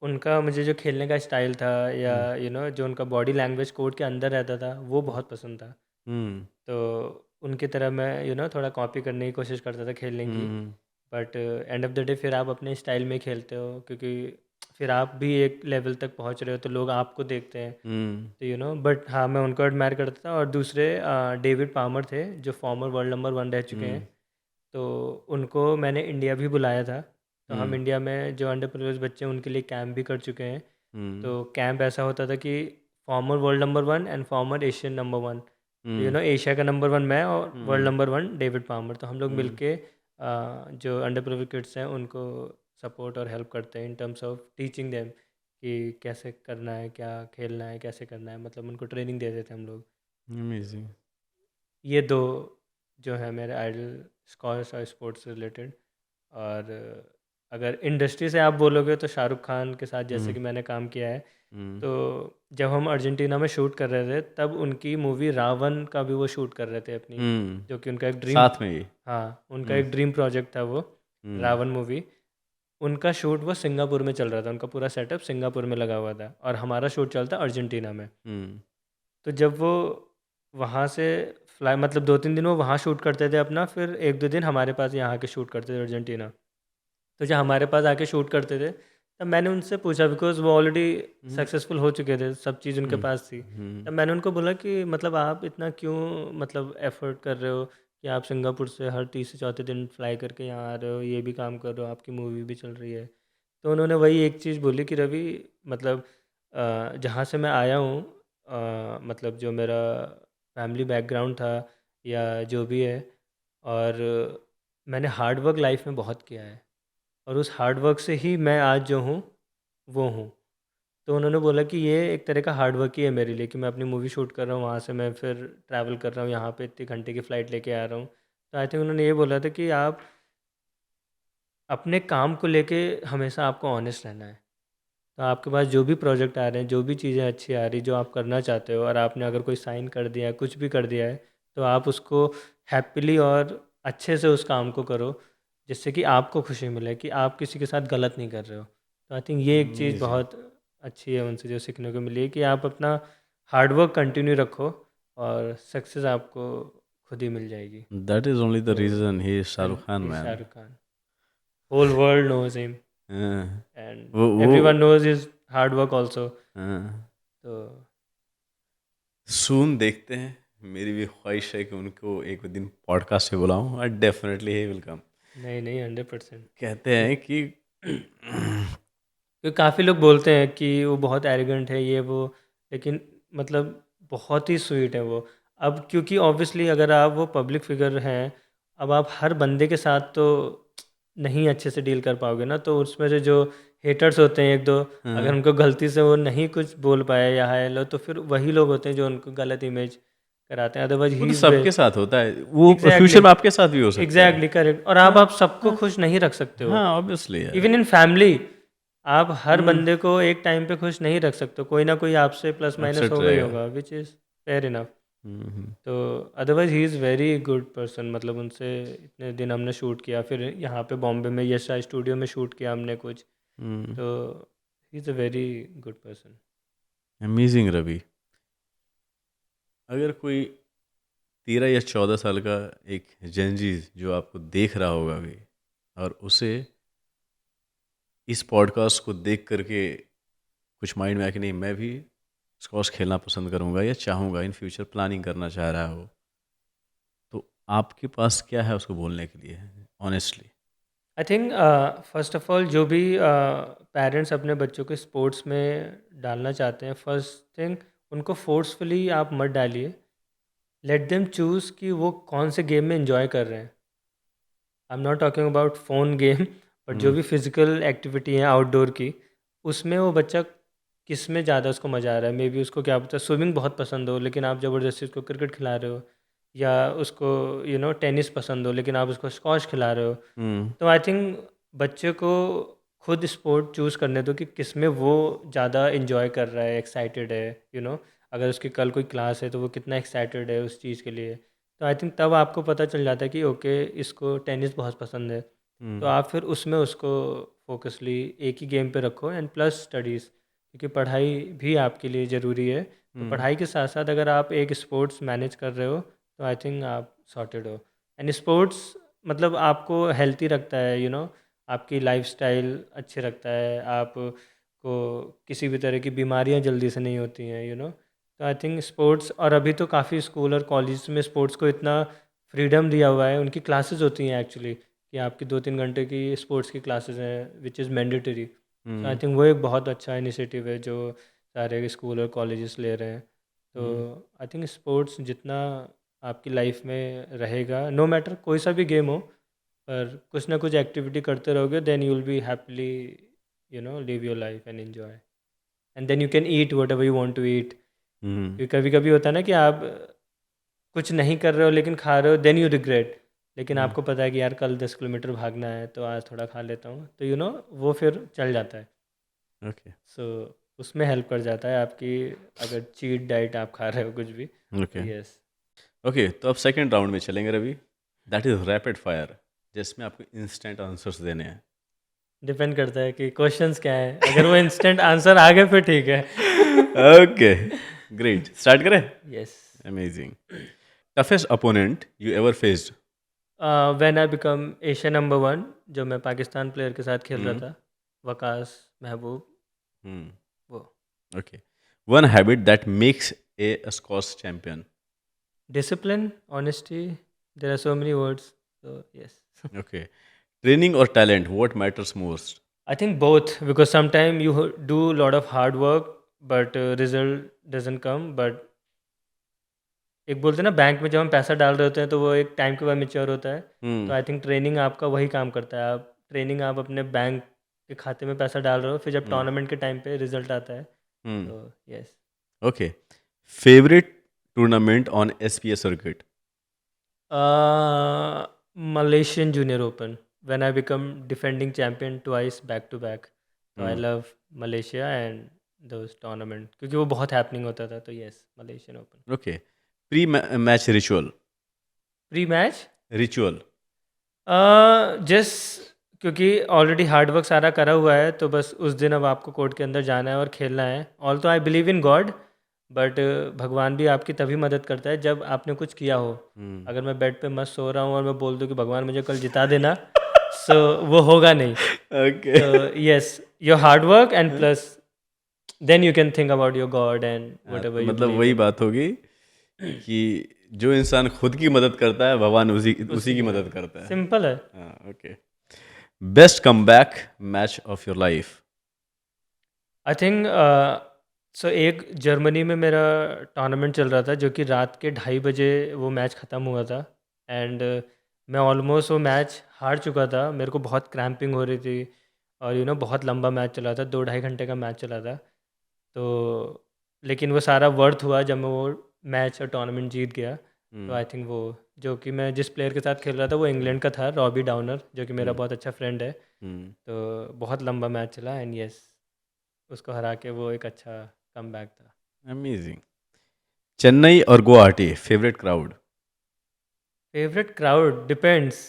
B: उनका मुझे जो खेलने का स्टाइल था, या
A: हुँ,
B: जो उनका बॉडी लैंग्वेज कोर्ट के अंदर रहता था, वो
A: हुँ,
B: बहुत पसंद था।
A: हुँ,
B: तो उनकी तरह मैं थोड़ा कॉपी करने की कोशिश करता था खेलने की।
A: हुँ,
B: but end of the day फिर आप अपने स्टाइल में खेलते हो, क्योंकि फिर आप भी एक लेवल तक पहुंच रहे हो तो लोग आपको देखते हैं।
A: हुँ,
B: तो बट हाँ, मैं उनको एडमायर करता था। और दूसरे डेविड पामर थे, जो फॉर्मर वर्ल्ड नंबर 1 रह चुके हैं।
A: हुँ,
B: तो उनको मैंने इंडिया भी बुलाया था। तो हम
A: हुँ,
B: इंडिया में जो अंडर प्रिविलेज बच्चे हैं उनके लिए कैंप भी कर चुके हैं।
A: हुँ,
B: तो कैंप ऐसा होता था कि farmer world number 1 and farmer Asian number 1। तो
A: हुँ,
B: एशिया का नंबर 1 मैं और वर्ल्ड
A: हुँ,
B: नंबर 1 डेविड पामर। तो हम लोग
A: हुँ,
B: मिलके जो अंडर प्रिविलेज किड्स हैं उनको सपोर्ट और हेल्प करते हैं इन टर्म्स ऑफ टीचिंग देम कि कैसे करना है, क्या खेलना है, कैसे करना है। मतलब उनको ट्रेनिंग दे देते हैं हम लोग।
A: अमेज़िंग।
B: ये दो जो है मेरे आइडल, स्कॉश और स्पोर्ट्स से रिलेटेड। और अगर इंडस्ट्री से आप बोलोगे तो शाहरुख खान के साथ जैसे
A: हुँ,
B: कि मैंने काम किया है।
A: हुँ,
B: तो जब हम अर्जेंटीना में शूट कर रहे थे, तब उनकी मूवी रावण का भी वो शूट कर रहे थे अपनी,
A: हुँ,
B: जो कि उनका एक ड्रीम।
A: साथ में ही।
B: हाँ, उनका
A: हुँ,
B: एक ड्रीम प्रोजेक्ट था वो,
A: हुँ,
B: रावण मूवी। उनका शूट वो सिंगापुर में चल रहा था, उनका पूरा सेटअप सिंगापुर में लगा हुआ था और हमारा शूट चलता अर्जेंटीना में।
A: हुँ,
B: तो जब वो वहाँ से फ्लाई, मतलब 2-3 दिन वो वहाँ शूट करते थे अपना, फिर 1-2 दिन हमारे पास यहाँ के शूट करते थे अर्जेंटीना। तो जब हमारे पास आके शूट करते थे, तब मैंने उनसे पूछा, बिकॉज़ वो ऑलरेडी
A: हुँ,
B: सक्सेसफुल हो चुके थे, सब चीज़ उनके
A: हुँ,
B: पास थी।
A: हुँ,
B: तब मैंने उनको बोला कि मतलब आप इतना क्यों, मतलब एफ़र्ट कर रहे हो कि आप सिंगापुर से हर तीसरे चौथे दिन फ्लाई करके यहाँ आ रहे हो, ये भी काम कर रहे हो, आपकी मूवी भी चल रही है। तो उन्होंने वही एक चीज़ बोली कि रवि, मतलब जहाँ से मैं आया हूँ, मतलब जो मेरा फैमिली बैकग्राउंड था या जो भी है, और मैंने हार्ड वर्क लाइफ में बहुत किया है और उस हार्ड वर्क से ही मैं आज जो हूँ वो हूँ। तो उन्होंने बोला कि ये एक तरह का हार्ड वर्क ही है मेरे लिए कि मैं अपनी मूवी शूट कर रहा हूँ, वहाँ से मैं फिर ट्रैवल कर रहा हूँ, यहाँ पे इतने घंटे की फ़्लाइट लेके आ रहा हूँ। तो आई थिंक उन्होंने ये बोला था कि आप अपने काम को लेके हमेशा आपको ऑनेस्ट रहना है। तो आपके पास जो भी प्रोजेक्ट आ रहे हैं, जो भी चीज़ें अच्छी आ रही, जो आप करना चाहते हो और आपने अगर कोई साइन कर दिया है, कुछ भी कर दिया है, तो आप उसको हैप्पीली और अच्छे से उस काम को करो, जिससे कि आपको खुशी मिले कि आप किसी के साथ गलत नहीं कर रहे हो। तो आई थिंक ये एक चीज़
A: अमेजिंग।
B: बहुत अच्छी है उनसे जो सीखने को मिली है कि आप अपना हार्ड वर्क कंटिन्यू रखो और सक्सेस आपको खुद ही मिल जाएगी।
A: That is only the
B: तो
A: reason he is Shah
B: and
A: Rukh Khan,
B: he
A: man.
B: Shahrukh Khan, whole world knows him
A: हाँ,
B: एंड
A: वो
B: everyone knows his hard work also.
A: हाँ,
B: तो
A: सून देखते हैं। मेरी भी ख्वाहिश है कि उनको एक दिन पॉडकास्ट पे बुलाऊं और डेफिनेटली ही विल कम।
B: नहीं नहीं 100%।
A: कहते हैं कि
B: क्योंकि काफ़ी लोग बोलते हैं कि वो बहुत एरोगेंट है ये वो, लेकिन मतलब बहुत ही स्वीट है वो। अब क्योंकि ऑब्वियसली अगर आप वो पब्लिक फिगर हैं, अब आप हर बंदे के साथ तो नहीं अच्छे से डील कर पाओगे ना, तो उसमें से जो हेटर्स होते हैं एक दो, अगर
A: हाँ,
B: उनको गलती से वो नहीं कुछ बोल पाए या हाय हेलो, तो फिर वही लोग होते हैं जो उनको गलत इमेज कराते हैं। अदरवाइज
A: वो
B: ही
A: तो
B: इज़ वे
A: सबके साथ होता है, वो
B: एग्जैक्टली
A: फ्यूचर में आपके साथ भी हो सकता है।
B: Exactly correct. और आप सबको
A: हाँ,
B: खुश नहीं रख सकते हो,
A: हाँ, ऑब्वियसली यार।
B: इवन इन फैमिली आप हर
A: हम्म,
B: बंदे को एक टाइम पे खुश नहीं रख सकते, कोई ना कोई आपसे प्लस माइनस
A: अपसेट
B: होगा ही
A: रहेगा।
B: होगा, विच इज़ फेयर इनफ।
A: हम्म,
B: तो otherwise he is very good person. मतलब उनसे इतने दिन हमने शूट किया, फिर यहाँ पे बॉम्बे में यश राज स्टूडियो में शूट किया हमने कुछ। तो he is a very good person.
A: Amazing Ravi. अगर कोई 13 या 14 साल का एक जेनजी जो आपको देख रहा होगा अभी, और उसे इस पॉडकास्ट को देख करके कुछ माइंड में आया कि नहीं मैं भी स्कॉश खेलना पसंद करूंगा या चाहूंगा, इन फ्यूचर प्लानिंग करना चाह रहा हो, तो आपके पास क्या है उसको बोलने के लिए, honestly?
B: I think first of all जो भी पेरेंट्स अपने बच्चों को स्पोर्ट्स में डालना चाहते हैं, फर्स्ट थिंग उनको फोर्सफुली आप मत डालिए। लेट देम चूज़ कि वो कौन से गेम में इंजॉय कर रहे हैं। I am not talking about phone game, but जो
A: हम्म,
B: भी फिजिकल एक्टिविटी है आउटडोर की, उसमें वो बच्चा किस में ज़्यादा उसको मज़ा आ रहा है। मे बी उसको क्या पता स्विमिंग बहुत पसंद हो, लेकिन आप ज़बरदस्ती उसको क्रिकेट खिला रहे हो, या उसको टेनिस पसंद हो लेकिन आप उसको स्क्वॉश खिला रहे हो।
A: हम्म,
B: तो आई थिंक बच्चे को खुद स्पोर्ट चूज़ करने दो कि किस में वो ज़्यादा इंजॉय कर रहा है, एक्साइटेड है। अगर उसकी कल कोई क्लास है तो वो कितना एक्साइटेड है उस चीज़ के लिए। तो आई थिंक तब आपको पता चल जाता है कि ओके इसको टेनिस बहुत पसंद है, तो
A: हम्म,
B: आप फिर उसमें उसको फोकसली एक ही गेम पे रखो एंड प्लस स्टडीज़, क्योंकि पढ़ाई भी आपके लिए ज़रूरी है। तो
A: हम्म,
B: पढ़ाई के साथ साथ अगर आप एक स्पोर्ट्स मैनेज कर रहे हो तो आई थिंक आप सॉर्टेड हो। एंड स्पोर्ट्स मतलब आपको हेल्थी रखता है, आपकी लाइफस्टाइल अच्छे रखता है, आप को किसी भी तरह की बीमारियां जल्दी से नहीं होती हैं। तो आई थिंक स्पोर्ट्स, और अभी तो काफ़ी स्कूल और कॉलेज में स्पोर्ट्स को इतना फ्रीडम दिया हुआ है, उनकी क्लासेस होती हैं एक्चुअली कि आपकी 2-3 घंटे की स्पोर्ट्स की क्लासेस हैं विच इज़ मैंडेटरी। तो आई
A: हम्म,
B: थिंक वो एक बहुत अच्छा इनिशिएटिव है जो सारे स्कूल और कॉलेजेस ले रहे हैं। तो
A: हम्म,
B: आई थिंक स्पोर्ट्स जितना आपकी लाइफ में रहेगा, नो मैटर कोई सा भी गेम हो, पर कुछ ना कुछ एक्टिविटी करते रहोगे, then you will be happily live your life and enjoy, and then you can eat whatever you want to eat.
A: Hmm,
B: क्योंकि कभी कभी होता है ना कि आप कुछ नहीं कर रहे हो लेकिन खा रहे हो, देन यू रिग्रेट। लेकिन
A: हम्म,
B: आपको पता है कि यार कल 10 किलोमीटर भागना है तो आज थोड़ा खा लेता हूँ, तो वो फिर चल जाता है।
A: ओके,
B: सो उसमें हेल्प कर जाता है आपकी, अगर चीट डाइट आप खा रहे हो कुछ भी, तो
A: ओके,
B: यस।
A: ओके। तो अब सेकंड राउंड में चलेंगे Ravi, that is rapid fire, जिसमें आपको इंस्टेंट आंसर्स देने हैं।
B: डिपेंड करता है कि क्वेश्चंस क्या है, अगर वो इंस्टेंट आंसर आ गए फिर ठीक है।
A: ओके, ग्रेट, स्टार्ट करें।
B: Yes.
A: Amazing. Toughest opponent you ever faced?
B: When I become Asia number 1, जो मैं पाकिस्तान प्लेयर के साथ खेल रहा
A: हम्म,
B: था, वकास महबूब,
A: हम्म,
B: वो।
A: Okay. One habit that makes a squash champion?
B: Discipline, honesty, there are so many words, so yes.
A: Okay. Training और talent, what matters most?
B: I think both, because sometimes you do a lot of hard work but result doesn't come, but एक बोलते हैं ना बैंक में जब हम पैसा डाल रहे होते हैं तो वो एक टाइम के बाद मैच्योर होता है, तो आई थिंक ट्रेनिंग आपका वही काम करता है। आप ट्रेनिंग आप अपने बैंक के खाते में पैसा डाल रहे हो, फिर जब टूर्नामेंट के टाइम पे रिजल्ट आता है, तो yes.
A: Okay, favourite tournament on SPS circuit?
B: Malaysian junior open, when I become defending champion twice back to back, तो I love Malaysia and those tournament, क्योंकि वो बहुत हैपनिंग होता था, तो yes, Malaysian open.
A: Okay, pre match ritual?
B: Pre match
A: ritual?
B: Just क्योंकि ऑलरेडी हार्ड वर्क सारा करा हुआ है, तो बस उस दिन अब आपको कोर्ट के अंदर जाना है और खेलना है। ऑल तो I believe in God, but भगवान भी आपकी तभी मदद करता है जब आपने कुछ किया हो। अगर मैं बेड पे मस्त सो रहा हूँ और मैं बोल दूँ कि भगवान मुझे कल जिता देना, सो वो होगा नहीं।
A: ओके,
B: तो yes, your hard work and plus then you can think about your god and whatever you
A: मतलब
B: बिलीव
A: वही
B: इन।
A: बात होगी कि जो इंसान खुद की मदद करता है भगवान उसी की मदद करता है।
B: सिंपल है।
A: हाँ, okay. Best comeback match of your life?
B: I think so एक जर्मनी में मेरा टूर्नामेंट चल रहा था, जो कि रात के 2:30 बजे वो मैच ख़त्म हुआ था, एंड मैं ऑलमोस्ट वो मैच हार चुका था। मेरे को बहुत क्रैम्पिंग हो रही थी, और बहुत लंबा मैच चला था, 2 ढाई घंटे का मैच चला था। तो लेकिन वो सारा वर्थ हुआ जब मैं वो मैच और टूर्नामेंट जीत गया। तो आई थिंक वो, जो कि मैं जिस प्लेयर के साथ खेल रहा था वो इंग्लैंड का था, रॉबी डाउनर, जो कि मेरा बहुत अच्छा फ्रेंड है। तो बहुत लंबा मैच चला, एंड यस, उसको हरा के वो एक अच्छा कमबैक था।
A: अमेजिंग। चेन्नई और Guwahati favourite crowd?
B: Favourite crowd depends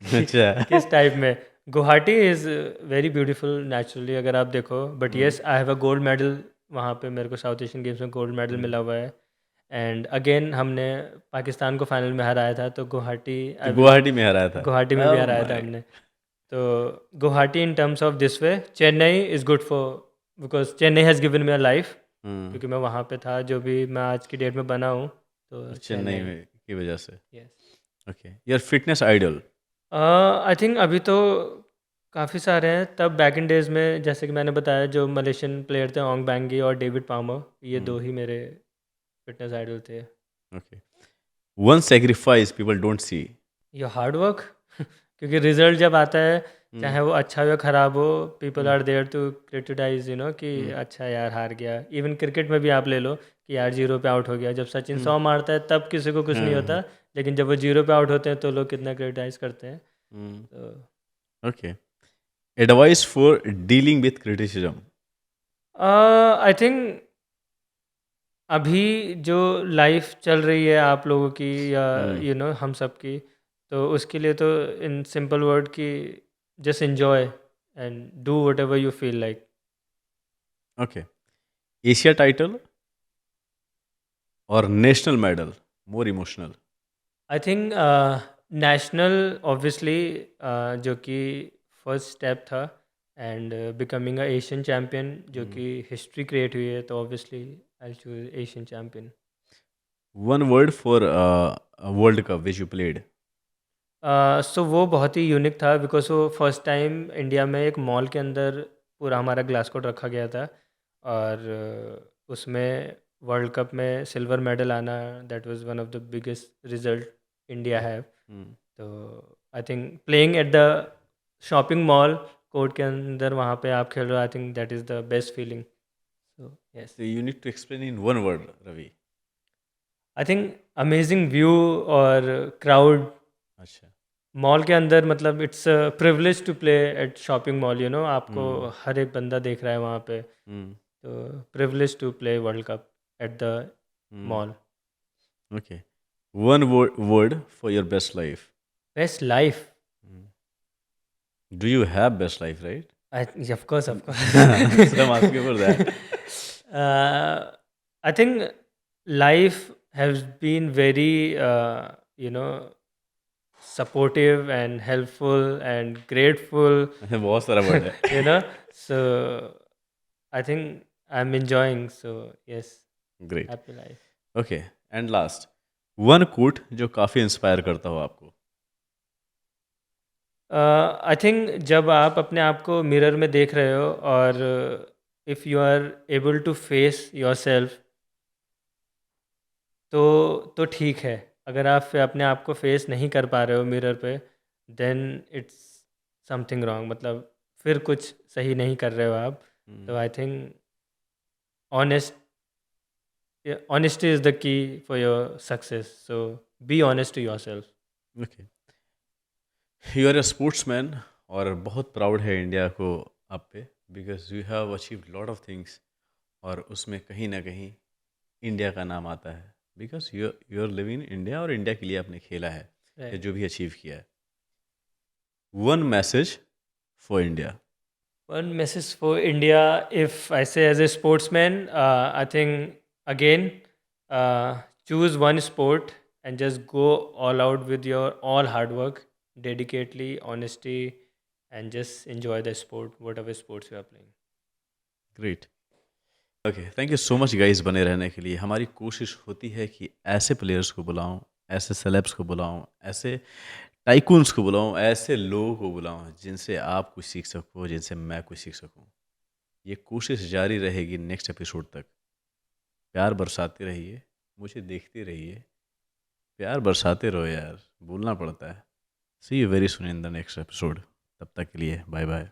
A: अच्छा।
B: किस टाइप में। Guwahati is very beautiful naturally अगर आप देखो, but yes I have a gold medal वहाँ पे, मेरे को साउथ एशियन गेम्स में गोल्ड मेडल मिला हुआ है। एंड अगेन हमने पाकिस्तान को फाइनल में हराया था, तो गुवाहाटी
A: तो गुवाहाटी में हराया था?
B: गुवाहाटी में भी
A: Oh
B: हराया था
A: my-
B: हमने। तो गुवाहाटी इन terms of this way, Chennai is good for, because Chennai has given me a life, क्योंकि मैं वहाँ पे था, जो भी मैं आज की डेट में बना हूँ, तो
A: चेन्नई में की वजह से।
B: Yes.
A: Okay, your fitness idol?
B: I think अभी तो काफ़ी सारे हैं। तब बैक इन डेज में, जैसे कि मैंने बताया, जो मलेशियन प्लेयर थे, ओंग बैंगी और डेविड पामर, ये दो ही मेरे फिटनेस आइडल थे।
A: Okay, one sacrifice people don't see?
B: Your hard work क्योंकि रिजल्ट जब आता है, चाहे वो अच्छा हो या ख़राब हो, people are there to criticise, कि अच्छा यार हार गया। इवन क्रिकेट में भी आप ले लो कि यार 0 पे आउट हो गया, जब सचिन 100 मारता है तब किसी को कुछ नहीं होता, लेकिन जब वो 0 पे आउट होते हैं तो लोग कितना क्रिटिसाइज करते हैं। तो
A: okay, advice for dealing with criticism?
B: I think अभी जो लाइफ चल रही है आप लोगों की, या हम सब की, तो उसके लिए तो इन सिंपल वर्ड की, just enjoy and do whatever you feel like.
A: Okay, Asia title और national medal more emotional?
B: I think national obviously, जो कि फर्स्ट स्टेप था, and becoming a Asian champion, जो कि हिस्ट्री क्रिएट हुई है, तो obviously I choose Asian champion.
A: One word for world cup which you played?
B: So वो बहुत ही यूनिक था, बिकॉज वो फर्स्ट टाइम इंडिया में एक मॉल के अंदर पूरा हमारा ग्लास कोट रखा गया था, और उसमें वर्ल्ड कप में सिल्वर मेडल आना, that was one of the biggest result India have. तो I think playing at the shopping mall court के अंदर, वहाँ पे आप खेल रहे हो, I think that is the best feeling. So yes,
A: you need to explain in one word, Ravi.
B: I think amazing view और क्राउड
A: अच्छा।
B: मॉल के अंदर, मतलब it's privilege to play at shopping mall, आपको हर एक बंदा देख रहा है वहाँ पे, तो privilege to play world cup at the mall.
A: Okay, one word for your best life?
B: Best life,
A: do you have best life, right?
B: Of course of
A: So I'm asking for that.
B: I think life has been very supportive and helpful and grateful,
A: बहुत सारा वर्ड है।
B: so I think I'm enjoying, so yes,
A: great.
B: happy life.
A: Okay, and last, one quote जो काफ़ी इंस्पायर करता हो आपको?
B: आई थिंक जब आप अपने आप को मिरर में देख रहे हो, और if you are able to face yourself, तो ठीक है। अगर आप फिर अपने आप को फेस नहीं कर पा रहे हो मिरर पे, देन इट्स समथिंग रॉन्ग, मतलब फिर कुछ सही नहीं कर रहे हो आप। तो I think honest honesty is the key for your success. So be honest to yourself.
A: Okay, you are a sportsman और बहुत प्राउड है इंडिया को आप पे, because you have achieved lot of things, और उसमें कहीं ना कहीं इंडिया का नाम आता है, because you are living in India, और इंडिया के लिए आपने खेला है या
B: Right.
A: जो भी अचीव किया है. One message for India.
B: One message for India, if I say as a sportsman, I think again, choose one sport and just go all out with your all hard work, dedicatedly, honesty, and just enjoy the sport, whatever sports you are playing.
A: Great. Okay, thank you so much guys बने रहने के लिए. हमारी कोशिश होती है कि ऐसे प्लेयर्स को बुलाऊं, ऐसे सेलेब्स को बुलाऊं, ऐसे टाइकून्स को बुलाऊं, ऐसे लोगों को बुलाऊं जिनसे आप कुछ सीख सको, जिनसे मैं कुछ सीख सकूं. ये कोशिश जारी रहेगी नेक्स्ट एपिसोड तक. प्यार बरसाते रहिए, मुझे देखते रहिए. प्यार बरसाते रहो यार, बोलना पड़ता है. See you very soon in the next episode. तब तक के लिए बाय बाय.